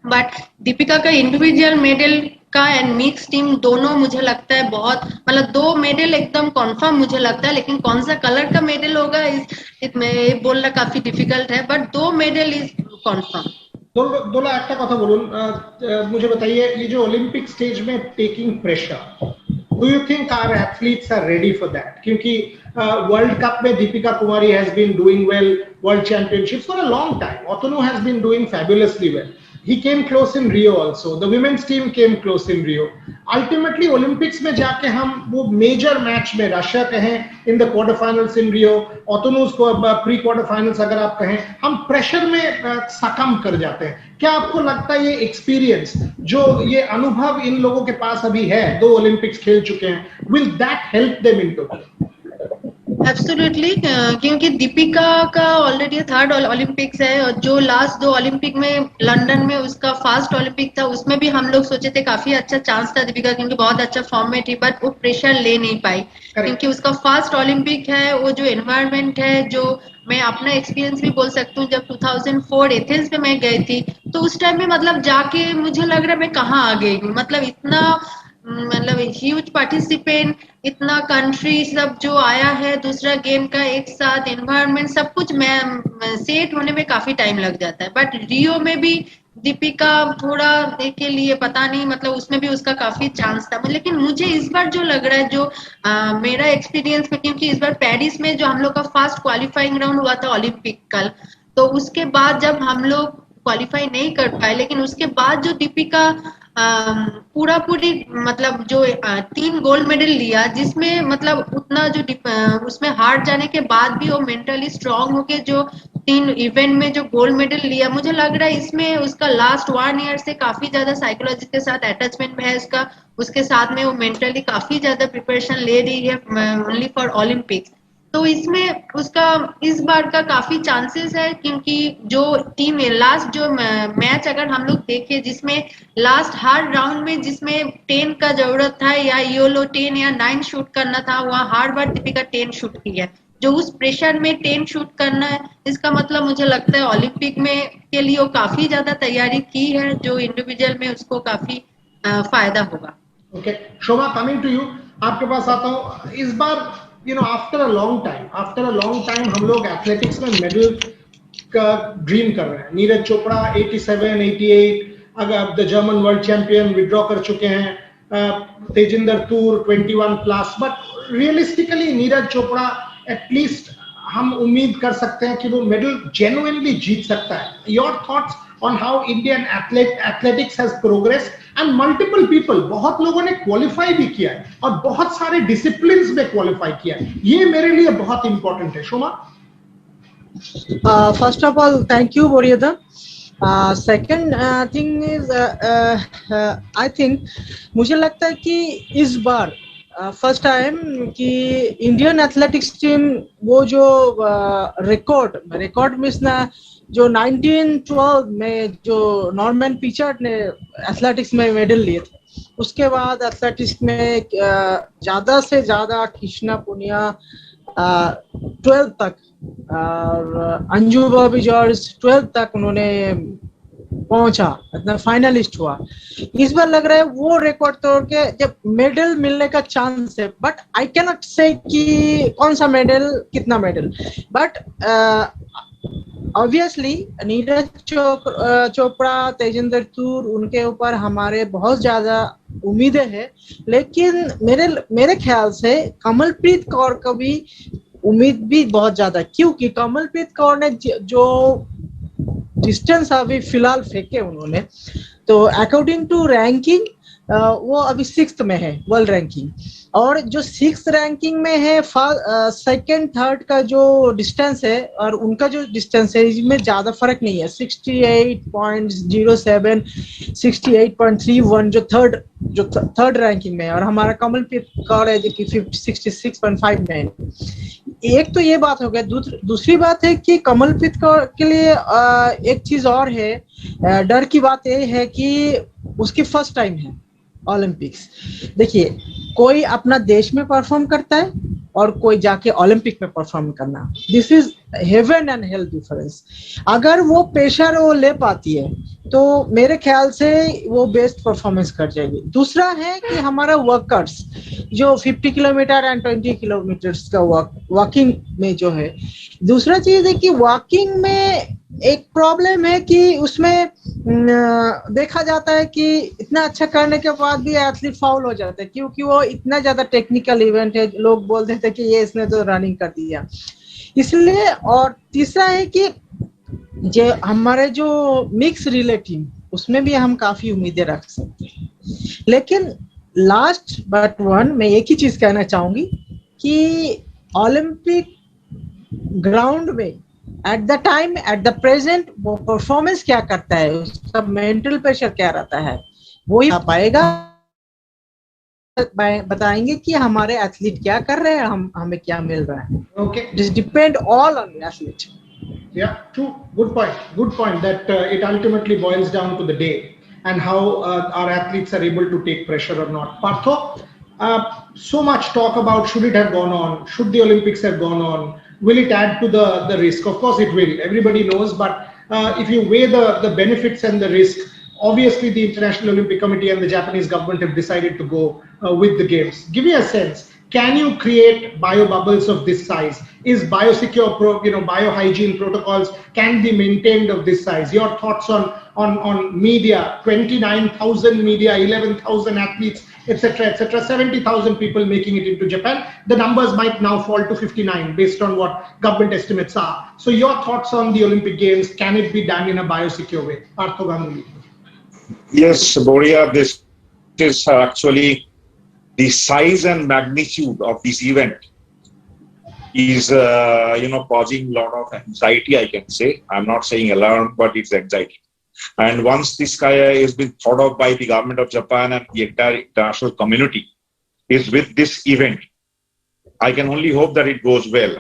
बट दीपिका का इंडिविजुअल मेडल का एंड मिक्स टीम दोनों मुझे लगता है बहुत, मतलब 2 मेडल एकदम कंफर्म मुझे लगता है, लेकिन कौन सा कलर का मेडल होगा इसमें बोलना काफी डिफिकल्ट है, बट 2 मेडल इज कंफर्म। दोला একটা কথা বলুন, मुझे बताइए, ये जो ओलंपिक स्टेज में taking pressure, do you think our athletes are ready for that? क्योंकि वर्ल्ड कप में Deepika Kumari has been doing well, world championships for a long time, Atanu has been doing fabulously well. He came close in Rio also. The women's team came close in Rio. Ultimately, Olympics में जाके हम वो major match में Russia कहें in the quarter finals in Rio, ओतनुस को pre quarter finals अगर आप कहें, हम प्रेशर में सकम कर जाते हैं. क्या आपको लगता है ये एक्सपीरियंस, जो ये अनुभव इन लोगों के पास अभी है, 2 ओलंपिक्स खेल चुके हैं, will that help them in Tokyo? Absolutely, क्योंकि दीपिका का ऑलरेडी 3rd ओलंपिक्स है, और जो लास्ट 2 ओलंपिक में लंदन में उसका फर्स्ट ओलंपिक था, उसमें भी हम लोग सोचे थे काफी अच्छा चांस था दीपिका, क्योंकि बहुत अच्छा फॉर्म में थी, बट वो प्रेशर ले नहीं पाई, क्योंकि उसका फर्स्ट ओलंपिक है। वो जो एनवायरनमेंट है, जो मैं अपना एक्सपीरियंस भी बोल सकती हूँ, जब 2004 एथेंस में मैं गई थी, तो उस टाइम में मतलब जाके मुझे लग रहा है मैं कहाँ आ गई हूँ, मतलब इतना ह्यूज पार्टिसिपेंट, इतना कंट्री सब जो आया है दूसरा गेम का एक साथ, एनवायरनमेंट सब कुछ सेट होने में काफी टाइम लग जाता है। बट रियो में भी दीपिका थोड़ा के लिए पता नहीं, मतलब उसमें भी उसका काफी चांस था, लेकिन मुझे इस बार जो लग रहा है, जो मेरा एक्सपीरियंस में, क्योंकि इस बार पेरिस में जो हम लोग का फर्स्ट क्वालिफाइंग राउंड हुआ था ओलंपिक कल, तो उसके बाद जब हम लोग क्वालिफाई नहीं कर पाए, लेकिन उसके बाद जो दीपिका पूरी मतलब जो 3 गोल्ड मेडल लिया, जिसमें मतलब उतना जो उसमें हार जाने के बाद भी वो मेंटली स्ट्रांग होके जो 3 इवेंट में जो गोल्ड मेडल लिया, मुझे लग रहा है इसमें उसका लास्ट 1 ईयर से काफी ज्यादा साइकोलॉजी के साथ अटैचमेंट है उसका, उसके साथ में वो मेंटली काफी ज्यादा प्रिपरेशन ले रही है ओनली फॉर ओलंपिक्स। तो इसमें उसका इस बार का काफी चांसेस है, क्योंकि जो टीम है लास्ट जो मैच अगर हम लोग देखें, जिसमें लास्ट हर राउंड में जिसमें 10 का जरूरत था, या योलो 10 या 9 शूट करना था, वहाँ हर बार दीपिका 10 शूट की है। जो उस प्रेशर में 10 शूट करना है, इसका मतलब मुझे लगता है ओलंपिक में के लिए वो काफी ज्यादा तैयारी की है, जो इंडिविजुअल में उसको काफी फायदा होगा। Okay, Shobha, coming to you, आपके पास आता हूँ। इस बार after a long time हम लोग एथलेटिक्स में मेडल का ड्रीम कर रहे हैं. नीरज चोपड़ा 87, 88, अगर the German world champion withdraw कर चुके हैं. तेजिंदर तूर 21 plus. But realistically Neeraj Chopra at least हम उम्मीद कर सकते हैं कि वो मेडल जेन्युइनली जीत सकता है. Your thoughts on how Indian athletics has progressed and multiple people, बहुत लोगों ने क्वालिफाई भी किया है और बहुत सारे डिसिप्लिन्स में क्वालिफाई किया है. ये मेरे लिए बहुत इंपॉर्टेंट है. शोमा, first of all, thank you, Boryada. Second thing is, I think मुझे लगता है कि इस बार फर्स्ट टाइम कि इंडियन एथलेटिक्स टीम वो जो रिकॉर्ड मिस ना जो 1912 में जो नॉर्मन पिचर्ड ने एथलेटिक्स में मेडल लिए थे, उसके बाद एथलेटिक्स में ज्यादा से ज्यादा कृष्णा पुनिया 12 तक और अंजू बॉबी जॉर्ज 12 तक उन्होंने पहुंचा, इतना फाइनलिस्ट हुआ. इस बार लग रहा है वो रिकॉर्ड तोड़ के जब मेडल मिलने का चांस है. बट आई कैन नॉट से कि कौन सा मेडल, कितना मेडल. बट ऑब्वियसली नीरज चोपड़ा, तेजिंदर तूर, उनके ऊपर हमारे बहुत ज्यादा उम्मीदें हैं. लेकिन मेरे ख्याल से कमलप्रीत कौर का भी उम्मीद भी बहुत ज्यादा, क्योंकि कमलप्रीत कौर ने जो डिस्टेंस अभी फिलहाल फेंके उन्होंने, तो अकॉर्डिंग टू रैंकिंग वो अभी 6th में है वर्ल्ड रैंकिंग. और जो 6th रैंकिंग में है, सेकंड थर्ड का जो डिस्टेंस है और उनका जो डिस्टेंस है इसमें ज्यादा फर्क नहीं है. 68.07, 68.31 जो थर्ड रैंकिंग में है, और हमारा कमलप्रीत कौर है जो कि 66.59. एक तो ये बात हो गया. दूसरी बात है कि कमलप्रीत कौर के लिए एक चीज और है, डर की बात ये है कि उसकी फर्स्ट टाइम है ओलंपिक्स. देखिए, कोई अपना देश में परफॉर्म करता है और कोई जाके ओलंपिक में परफॉर्म करना, this is heaven and hell difference. अगर वो प्रेशर वो ले पाती है तो मेरे ख्याल से वो बेस्ट परफॉर्मेंस कर जाएगी. दूसरा है कि हमारा वर्कर्स जो 50 किलोमीटर एंड 20 किलोमीटर्स का वॉकिंग में जो है. दूसरा चीज है कि वॉकिंग में एक प्रॉब्लम है कि उसमें देखा जाता है कि इतना अच्छा करने के बाद भी एथलीट फाउल हो जाता है, क्योंकि वो इतना ज्यादा टेक्निकल इवेंट है. लोग बोलते थे कि ये इसने तो रनिंग कर दिया, इसलिए. और तीसरा है कि जो हमारे जो मिक्स रिले टीम, उसमें भी हम काफी उम्मीदें रख सकते हैं. लेकिन लास्ट बट वन, मैं एक ही चीज कहना चाहूंगी कि ओलंपिक ग्राउंड में at the time, at the present, वो परफॉर्मेंस क्या करता है, उसका मेंटल प्रेशर क्या रहता है, वो ही पाएगा, बताएंगे कि हमारे एथलीट क्या कर रहे हैं, हमें क्या मिल रहा है. okay, this depend all on the athlete. yeah, true, good point that it ultimately boils down to the day and how our athletes are able to take pressure or not. Partho, so much talk about should it have gone on, should the Olympics have gone on, will it add to the risk? Of course it will, everybody knows, but if you weigh the benefits and the risk, obviously the International Olympic Committee and the Japanese government have decided to go with the games. Give me a sense, can you create bio bubbles of this size? Is biosecure, biohygiene protocols can be maintained of this size? Your thoughts on media, 29,000 media, 11,000 athletes, etc., 70,000 people making it into Japan. The numbers might now fall to 59 based on what government estimates are. So your thoughts on the Olympic Games, can it be done in a biosecure way? Partho Ganguly. Yes, Boria, this is actually the size and magnitude of this event is, causing a lot of anxiety, I can say. I'm not saying alarm, but it's anxiety. And once this has been thought of by the government of Japan and the entire international community is with this event, I can only hope that it goes well.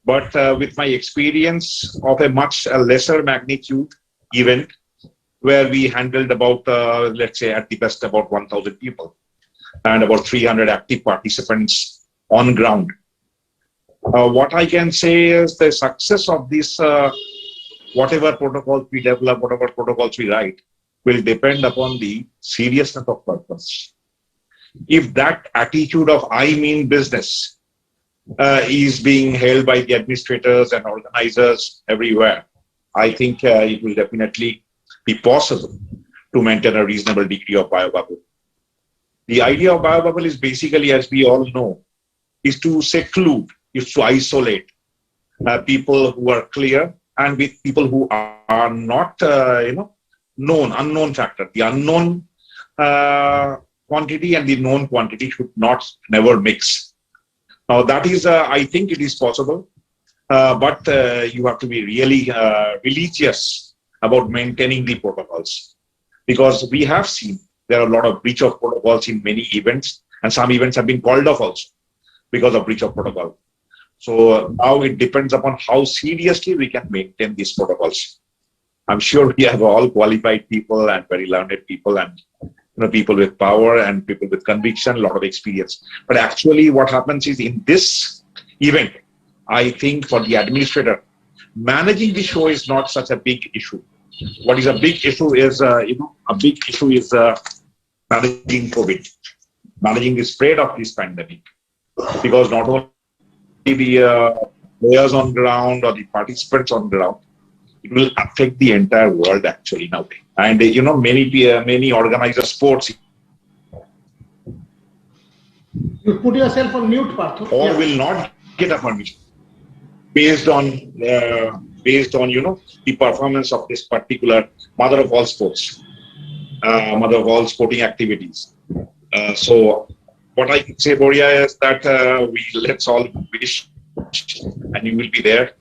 But with my experience of a much lesser magnitude event, where we handled about, let's say at the best, about 1,000 people and about 300 active participants on ground. What I can say is the success of this, whatever protocols we develop, whatever protocols we write, will depend upon the seriousness of purpose. If that attitude of I mean business is being held by the administrators and organizers everywhere, I think it will definitely be possible to maintain a reasonable degree of biobubble. The idea of biobubble is basically, as we all know, is to seclude, is to isolate people who are clear and with people who are not, unknown factor. The unknown quantity and the known quantity should never mix. Now that is, I think it is possible, but you have to be really religious about maintaining the protocols, because we have seen there are a lot of breach of protocols in many events, and some events have been called off also because of breach of protocol. So now it depends upon how seriously we can maintain these protocols. I'm sure we have all qualified people and very learned people and people with power and people with conviction, a lot of experience. But actually what happens is in this event, I think for the administrator, managing the show is not such a big issue. What is a big issue is, managing COVID, managing the spread of this pandemic. Because not only the players on ground or the participants on ground, it will affect the entire world actually now. And many organizers sports. You put yourself on mute, Partho. Or will not get a permission based on the performance of this particular mother of all sports, mother of all sporting activities. So what I can say, Boria, is that let's all wish, and you will be there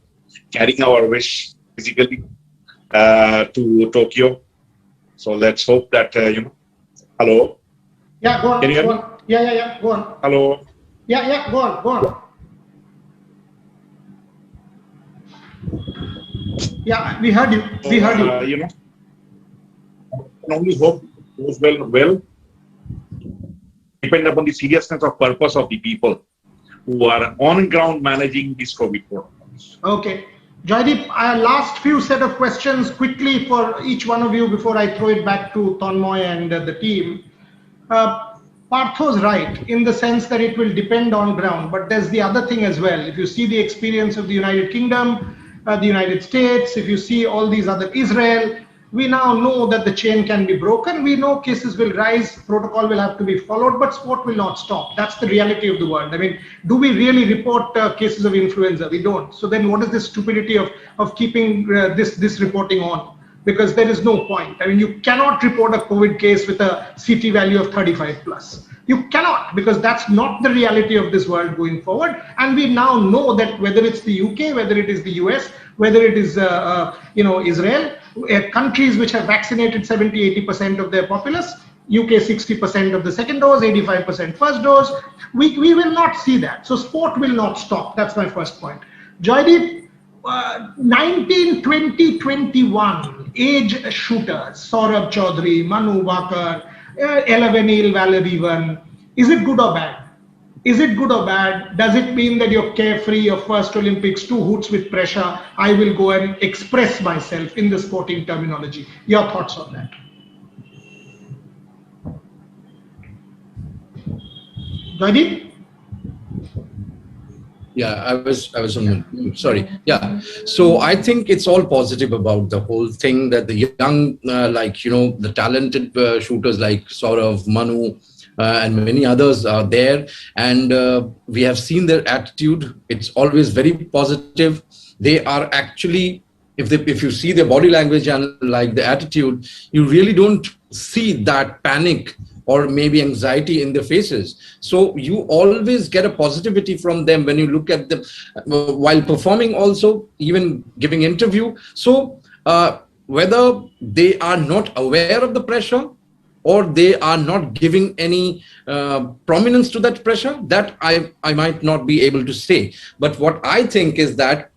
carrying our wish physically to Tokyo. So let's hope that, hello? Yeah, go on. Can you hear me? Yeah, go on. Hello? Yeah, go on. Yeah, we heard you. I can only hope it goes well. Depend upon the seriousness of purpose of the people who are on ground managing these COVID protocols. Okay. Joydeep, last few set of questions quickly for each one of you before I throw it back to Tanmoy and the team. Partho's right in the sense that it will depend on ground, but there's the other thing as well. If you see the experience of the United Kingdom, the United States, if you see all these other, Israel, we now know that the chain can be broken. We know cases will rise, protocol will have to be followed, but sport will not stop. That's the reality of the world. I mean, do we really report cases of influenza? We don't. So then what is the stupidity of keeping this reporting on? Because there is no point. I mean, you cannot report a COVID case with a CT value of 35 plus. You cannot, because that's not the reality of this world going forward. And we now know that whether it's the UK, whether it is the US, whether it is Israel, countries which have vaccinated 70-80% of their populace, UK 60% of the second dose, 85% first dose, we will not see that. So sport will not stop. That's my first point. Joydeep, 19, 20, 21 age shooters, Saurabh Chaudhary, Manu Vakar, 11 Valerivan, is it good or bad? Is it good or bad? Does it mean that you're carefree, your first Olympics, 2 hoots with pressure, I will go and express myself in the sporting terminology? Your thoughts on that? Joydeep? Yeah, I was on, sorry. Yeah, so I think it's all positive about the whole thing, that the young, the talented shooters like Saurav, Manu, and many others are there, and we have seen their attitude. It's always very positive. They are actually, if you see their body language and like the attitude, you really don't see that panic or maybe anxiety in their faces. So you always get a positivity from them when you look at them while performing, also even giving interview. So whether they are not aware of the pressure or they are not giving any prominence to that pressure, that I might not be able to say. But what I think is that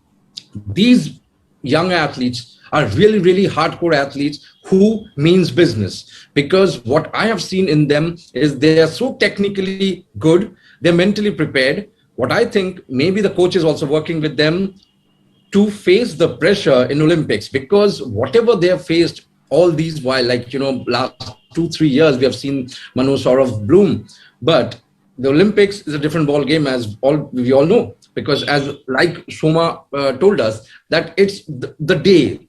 these young athletes are really, really hardcore athletes who means business, because what I have seen in them is they are so technically good, they're mentally prepared. What I think, maybe the coach is also working with them to face the pressure in Olympics, because whatever they have faced all these while, last 2-3 years, we have seen Manu Saurav bloom. But the Olympics is a different ball game, as we all know, because as like Shoma told us, that it's the day.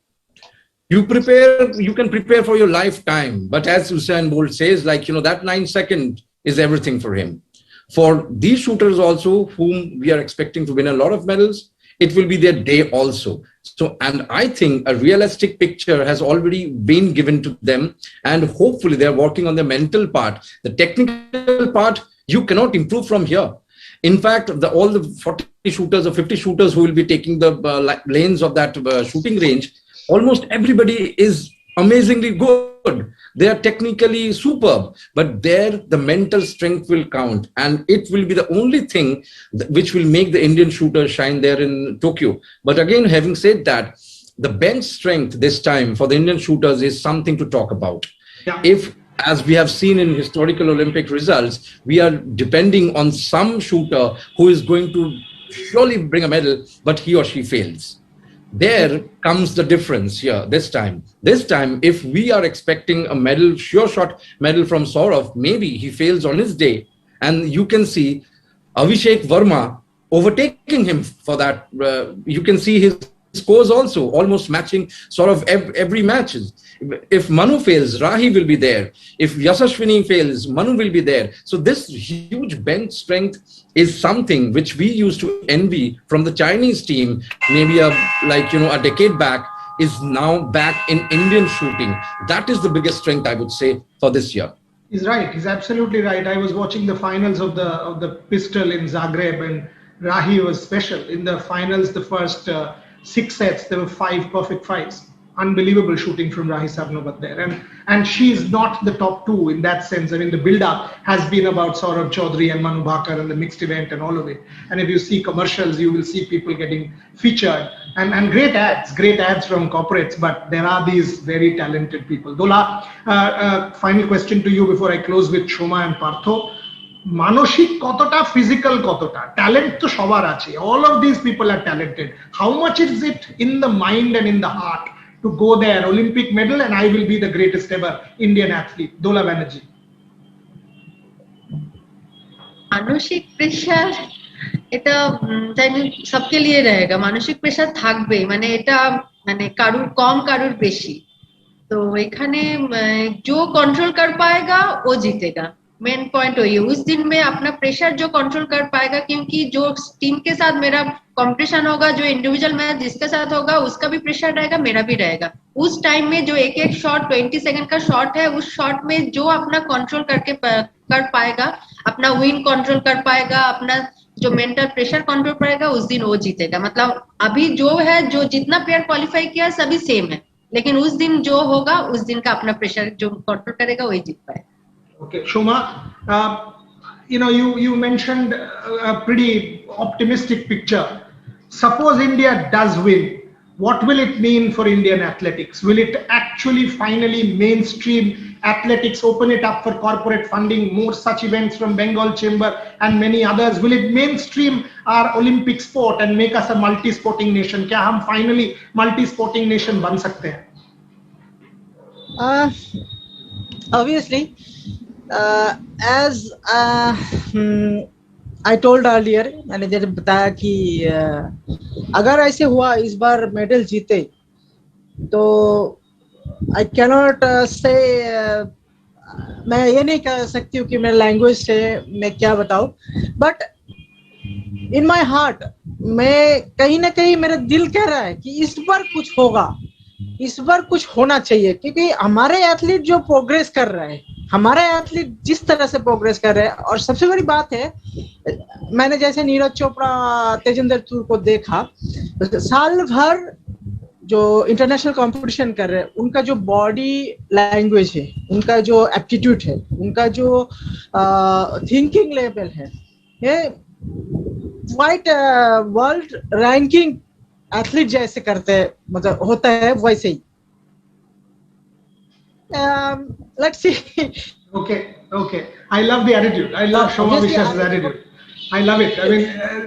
You can prepare for your lifetime. But as Usain Bolt says, that 9 seconds is everything for him. For these shooters also, whom we are expecting to win a lot of medals, it will be their day also. So, and I think a realistic picture has already been given to them, and hopefully they're working on the mental part. The technical part, you cannot improve from here. In fact, all the 40 shooters or 50 shooters who will be taking the lanes of that shooting range, almost everybody is amazingly good. They are technically superb, but there the mental strength will count, and it will be the only thing which will make the Indian shooter shine there in Tokyo. But again, having said that, the bench strength this time for the Indian shooters is something to talk about. Yeah. If, as we have seen in historical Olympic results, we are depending on some shooter who is going to surely bring a medal, but he or she fails. There comes the difference here this time. This time, if we are expecting a medal, sure shot medal from Saurav, maybe he fails on his day. And you can see Abhishek Verma overtaking him for that. You can see his scores also almost matching sort of every match. If Manu fails, Rahi will be there. If Yashaswini fails, Manu will be there. So this huge bench strength is something which we used to envy from the Chinese team maybe a decade back, is now back in Indian shooting. That is the biggest strength, I would say, for this year. He's right. He's absolutely right. I was watching the finals of the pistol in Zagreb, and Rahi was special. In the finals, the first 6 sets, there were 5 perfect fives. Unbelievable shooting from Rahi Sarnobat there. And she's not the top 2 in that sense. I mean, the build-up has been about Saurabh Chaudhary and Manu Bhaker and the mixed event and all of it. And if you see commercials, you will see people getting featured. And great ads from corporates, but there are these very talented people. Dola, final question to you before I close with Shoma and Partho. Manoshik kotota, physical kotota, talent to shobar ache. All of these people are talented. How much is it in the mind and in the heart to go there, Olympic medal, and I will be the greatest ever Indian athlete? Dola Banerjee. मानसिक pressure এটা सबके लिए रहेगा मानसिक pressure থাকবে মানে এটা মানে কারুর কম কারুর বেশি तो এখানে जो कंट्रोल कर पाएगा वो जीतेगा मेन पॉइंट वही है उस दिन में अपना प्रेशर जो कंट्रोल कर पाएगा क्योंकि जो टीम के साथ मेरा कंपटीशन होगा जो इंडिविजुअल मैच जिसके साथ होगा उसका भी प्रेशर रहेगा मेरा भी रहेगा उस टाइम में जो एक शॉट 20 सेकंड का शॉट है उस शॉट में जो अपना कंट्रोल कर पाएगा अपना विन कंट्रोल कर पाएगा अपना जो मेंटल प्रेशर कंट्रोल पाएगा उस दिन वो जीतेगा मतलब अभी जो है जो जितना प्लेयर क्वालिफाई किया सभी सेम है लेकिन उस दिन जो होगा उस दिन का अपना प्रेशर जो कंट्रोल करेगा वही जीत पाएगा. Okay, Shoma, you mentioned a pretty optimistic picture. Suppose India does win, what will it mean for Indian athletics? Will it actually finally mainstream athletics, open it up for corporate funding, more such events from Bengal Chamber and many others? Will it mainstream our Olympic sport and make us a multi-sporting nation? क्या हम finally multi-sporting nation बन सकते हैं? Obviously. As I told earlier, मैंने जैसे बताया कि अगर ऐसे हुआ इस बार मेडल जीते तो I cannot say मैं ये नहीं कह सकती हूँ कि मेरे लैंग्वेज से मैं क्या बताऊँ बट in my heart मैं कहीं ना कहीं मेरा दिल कह रहा है कि इस बार कुछ होगा इस बार कुछ होना चाहिए क्योंकि हमारे एथलीट जो प्रोग्रेस कर रहे हैं हमारे एथलीट जिस तरह से प्रोग्रेस कर रहे हैं और सबसे बड़ी बात है मैंने जैसे नीरज चोपड़ा तेजिंदर तूर को देखा साल भर जो इंटरनेशनल कंपटीशन कर रहे हैं उनका जो बॉडी लैंग्वेज है उनका जो एप्टीट्यूड है उनका जो थिंकिंग लेवल है ये वाइट वर्ल्ड रैंकिंग एथलीट जैसे करते हैं मतलब होता है वैसे ही let's see. Okay. I love the attitude. I love Shoma Vishwas's attitude. I love it. I mean,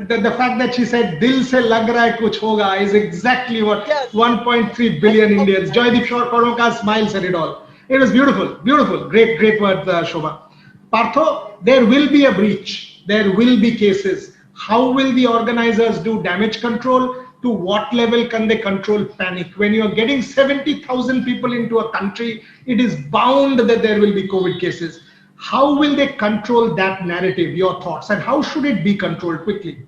the fact that she said "Dil se lag raha hai kuch hoga" is exactly what 1.3 billion Indians. Joydeep Kaur smile said it all. It was beautiful. Great words, Shoma. Partho, there will be a breach. there will be cases. How will the organizers do damage control? To what level can they control panic? When you are getting 70,000 people into a country, it is bound that there will be COVID cases. How will they control that narrative? Your thoughts, and how should it be controlled quickly?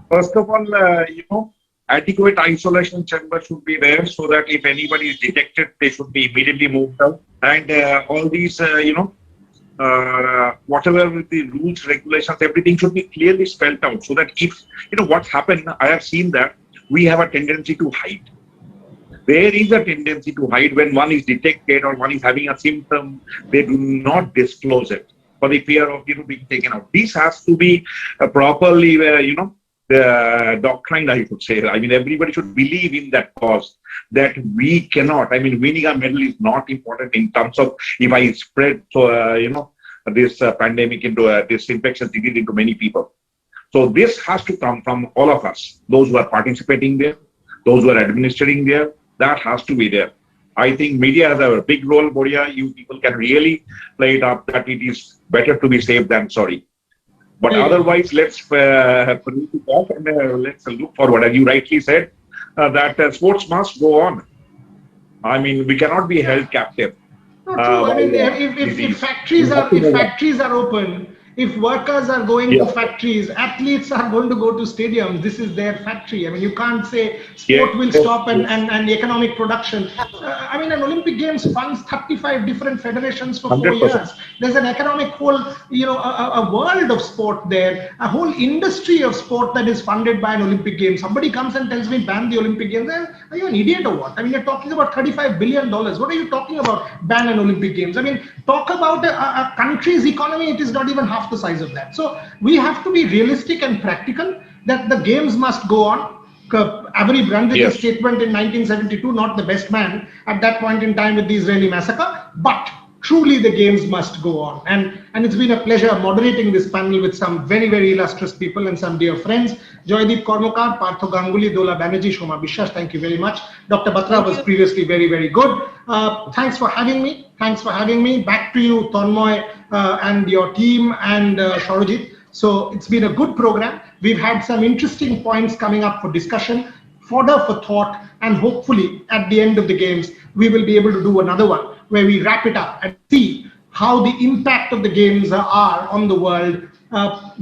First of all, adequate isolation chamber should be there so that if anybody is detected, they should be immediately moved out. And all these, whatever with the rules, regulations, everything should be clearly spelled out so that if, what's happened, I have seen that we have a tendency to hide. There is a tendency to hide when one is detected or one is having a symptom, they do not disclose it for the fear of, being taken out. This has to be properly, the doctrine, I would say. I mean, everybody should believe in that cause, that we cannot, I mean, winning a medal is not important in terms of if I spread, this pandemic into this infectious disease into many people. So this has to come from all of us, those who are participating there, those who are administering there, that has to be there. I think media has a big role, Boria. You people can really play it up that it is better to be safe than sorry. But otherwise, let's put it off and let's look forward. As you rightly said, that sports must go on. I mean, we cannot be held captive. No, true. I mean, if factories are open, if workers are going to factories, athletes are going to go to stadiums. This is their factory. I mean, you can't say sport will stop and economic production. I mean, an Olympic Games funds 35 different federations for 4 years. There's an economic whole, a world of sport there, a whole industry of sport that is funded by an Olympic Games. Somebody comes and tells me ban the Olympic Games. Are you an idiot or what? I mean, you're talking about $35 billion. What are you talking about? Ban an Olympic Games. I mean, talk about a country's economy. It is not even half the size of that. So we have to be realistic and practical that the games must go on. Avery Brundage's statement in 1972, not the best man at that point in time with the Israeli massacre, but truly the games must go on. And it's been a pleasure moderating this panel with some very, very illustrious people and some dear friends. Joydeep Kormokar, Partho Ganguly, Dola Banerjee, Shoma Bishwas, thank you very much. Dr. Batra was previously very, very good. Thanks for having me. Back to you, Tanmoy, and your team, and Shorojit. So it's been a good program. We've had some interesting points coming up for discussion, fodder for thought, and hopefully at the end of the games, we will be able to do another one where we wrap it up and see how the impact of the games are on the world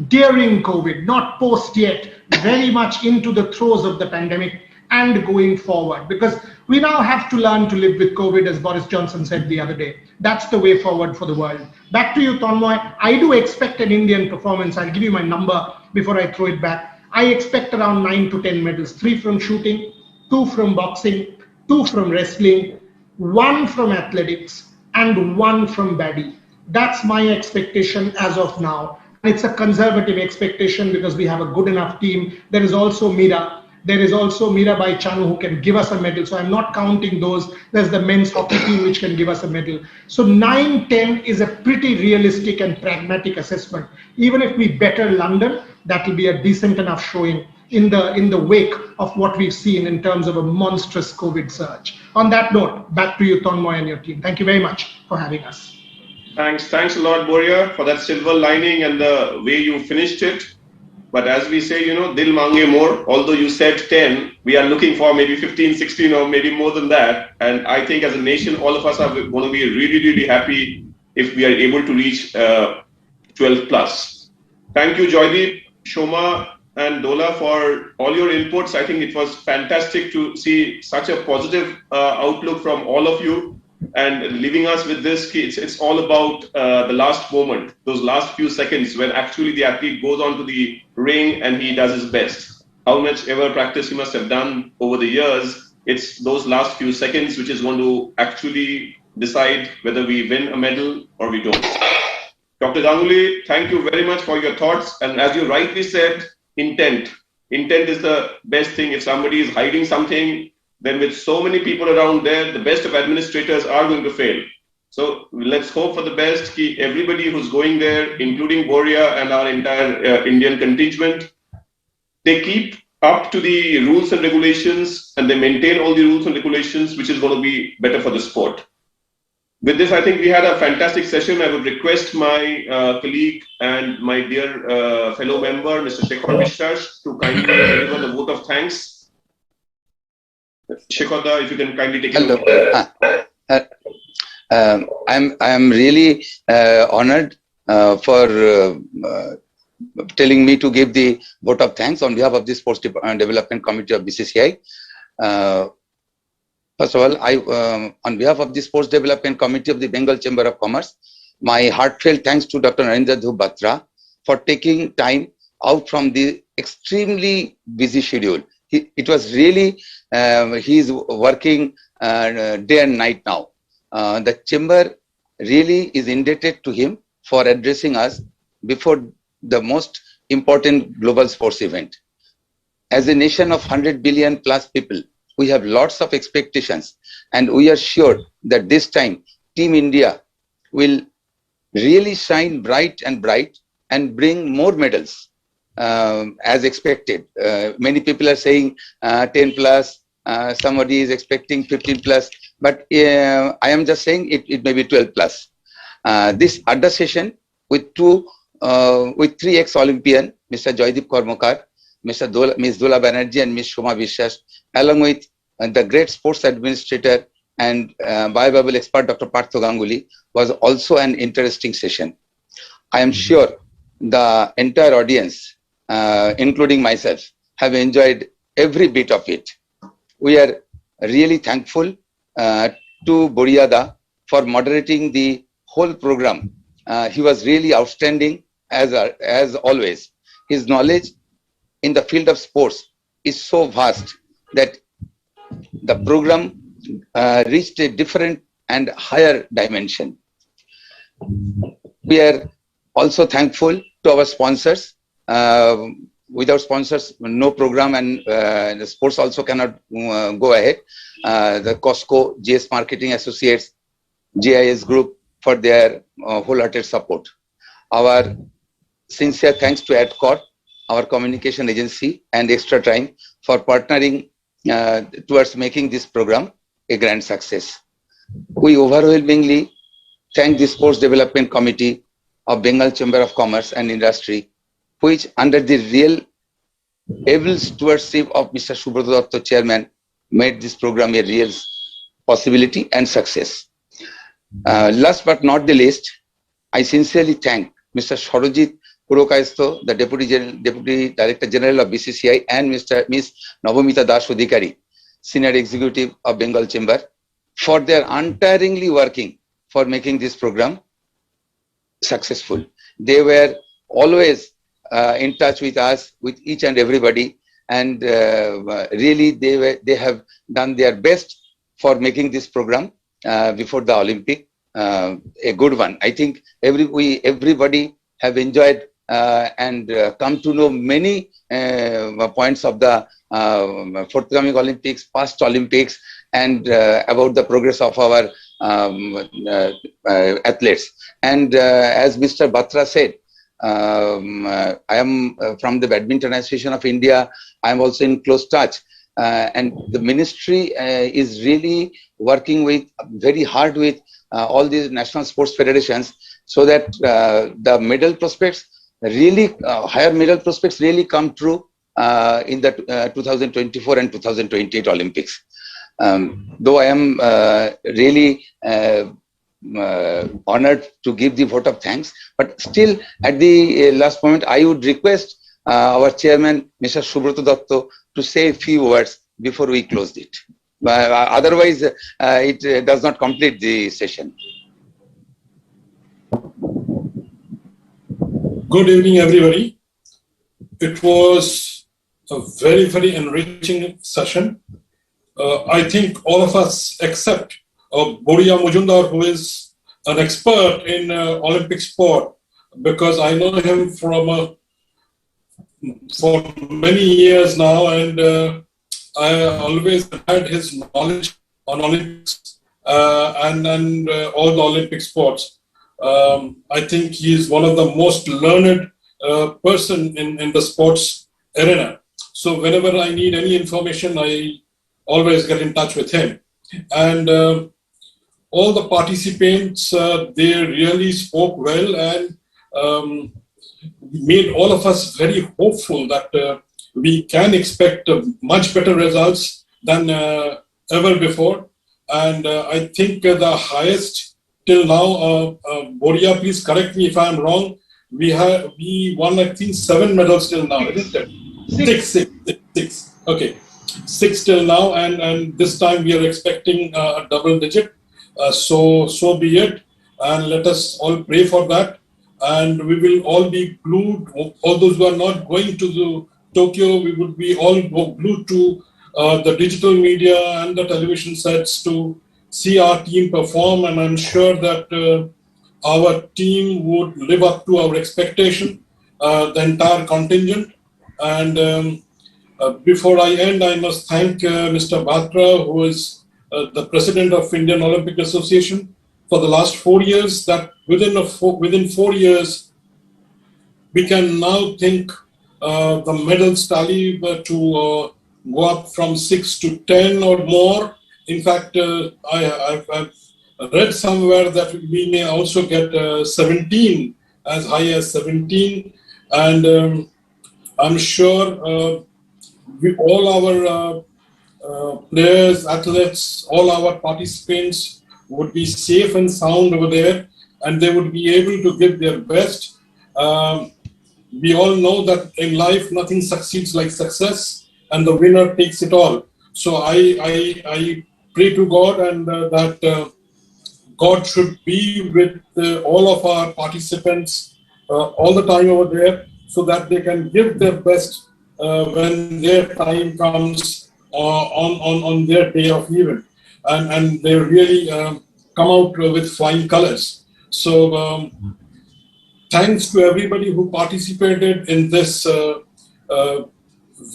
during COVID, not post yet, very much into the throes of the pandemic and going forward, because we now have to learn to live with COVID, as Boris Johnson said the other day. That's the way forward for the world. Back to you, Tanmoy. I do expect an Indian performance. I'll give you my number before I throw it back. I expect around 9 to 10 medals, 3 from shooting, 2 from boxing, 2 from wrestling, 1 from athletics, and 1 from baddy. That's my expectation as of now. It's a conservative expectation because we have a good enough team. There is also Mira. There is also Mirabai Chanu who can give us a medal. So I'm not counting those. There's the men's hockey team which can give us a medal. So 9-10 is a pretty realistic and pragmatic assessment. Even if we better London, that will be a decent enough showing in the wake of what we've seen in terms of a monstrous COVID surge. On that note, back to you, Tanmoy, and your team. Thank you very much for having us. Thanks a lot, Boria, for that silver lining and the way you finished it. But as we say, dil mange more. Although you said 10, we are looking for maybe 15, 16, or maybe more than that. And I think as a nation, all of us are going to be really, really happy if we are able to reach 12 plus. Thank you, Joydeep, Shoma, and Dola for all your inputs. I think it was fantastic to see such a positive outlook from all of you. And leaving us with this, it's all about the last moment, those last few seconds when actually the athlete goes onto the ring and he does his best. How much ever practice he must have done over the years, it's those last few seconds which is going to actually decide whether we win a medal or we don't. Dr. Ganguly, thank you very much for your thoughts. And as you rightly said, intent. Intent is the best thing. If somebody is hiding something, then with so many people around there, the best of administrators are going to fail. So let's hope for the best. Everybody who's going there, including Boria and our entire Indian contingent, they keep up to the rules and regulations and they maintain all the rules and regulations, which is going to be better for the sport. With this, I think we had a fantastic session. I would request my colleague and my dear fellow member, Mr. Shekhar Vishwas, to kindly deliver the vote of thanks. Shekhar, if you can kindly take it over. I am really honored for telling me to give the vote of thanks on behalf of the Sports Development Committee of BCCI. First of all, on behalf of the Sports Development Committee of the Bengal Chamber of Commerce, my heartfelt thanks to Dr. Narendra Dhruv Batra for taking time out from the extremely busy schedule. It was really, he is working day and night now. The Chamber really is indebted to him for addressing us before the most important global sports event. As a nation of 100 billion plus people, we have lots of expectations, and we are sure that this time Team India will really shine bright and bring more medals as expected. Many people are saying 10 plus, somebody is expecting 15 plus, but I am just saying it may be 12 plus. This Adda session with three ex-Olympian, Mr. Joydeep Karmakar, Ms. Dola Banerjee and Ms. Shoma Vishwas, along with the great sports administrator and biobubble expert Dr. Partho Ganguly, was also an interesting session. I am sure the entire audience, including myself, have enjoyed every bit of it. We are really thankful to Boriada for moderating the whole program. He was really outstanding as always. His knowledge in the field of sports is so vast that the program reached a different and higher dimension. We are also thankful to our sponsors. Without sponsors, no program, and the sports also cannot go ahead. The Costco, GS Marketing Associates, GIS Group for their wholehearted support. Our sincere thanks to AdCorp, our communication agency, and Xtratime for partnering towards making this program a grand success. We overwhelmingly thank the Sports Development Committee of Bengal Chamber of Commerce and Industry, which under the real able stewardship of Mr. Subroto Datta, Chairman, made this program a real possibility and success. Last but not the least, I sincerely thank Mr. Sarojit Purokayastho, the Deputy Director General of BCCI, and Ms. Navamita Das Odhikari, Senior Executive of Bengal Chamber, for their untiringly working for making this program successful. They were always in touch with us, with each and everybody, and really they have done their best for making this program before the Olympic a good one. I think everybody have enjoyed and come to know many points of the forthcoming Olympics, past Olympics, and about the progress of our athletes. And as Mr. Batra said, I am from the Badminton Association of India. I am also in close touch, and the ministry is really working very hard with all these national sports federations, so that the medal prospects really higher medal prospects really come true in the 2024 and 2028 Olympics. Though I am really honored to give the vote of thanks, but still at the last moment I would request our chairman, Mr. Subroto Datta, to say a few words before we close it. Otherwise, it does not complete the session. Good evening, everybody. It was a very, very enriching session. I think all of us, except Boria Mujumdar, who is an expert in Olympic sport, because I know him for many years now, and I always had his knowledge on Olympics and all the Olympic sports. I think he is one of the most learned person in the sports arena. So whenever I need any information, I always get in touch with him. And all the participants, they really spoke well and made all of us very hopeful that we can expect much better results than ever before. And I think the highest till now, Boria, please correct me if I'm wrong, we won, I think, 7 medals till now, isn't it? Six. Okay, 6 till now, and this time we are expecting a double digit. So be it, and let us all pray for that. And we will all be glued. All those who are not going to Tokyo, we would be all glued to the digital media and the television sets to see our team perform. And I'm sure that our team would live up to our expectation, the entire contingent. And before I end, I must thank Mr. Batra, who is the president of Indian Olympic Association, for the last 4 years. That within 4 years, we can now think the medals tally to go up from 6 to 10 or more. In fact, I've read somewhere that we may also get 17, as high as 17, and I'm sure all our players, athletes, all our participants would be safe and sound over there, and they would be able to give their best. We all know that in life, nothing succeeds like success, and the winner takes it all. So I pray to God and that God should be with all of our participants all the time over there, so that they can give their best when their time comes on their day of event, and they really come out with flying colors. So thanks to everybody who participated in this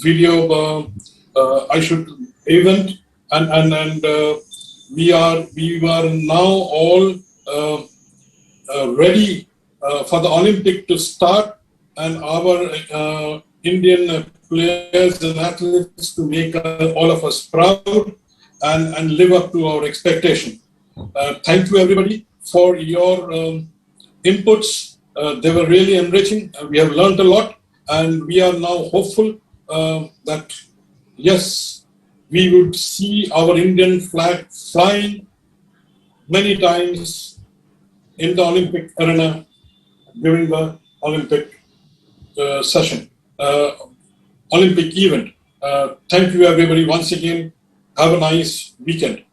video event, and we are now all ready for the Olympic to start, and our Indian players and athletes to make all of us proud and live up to our expectation. Thank you everybody for your inputs. They were really enriching. We have learned a lot, and we are now hopeful that yes, we would see our Indian flag flying many times in the Olympic arena during the Olympic session, Olympic event. Thank you everybody once again. Have a nice weekend.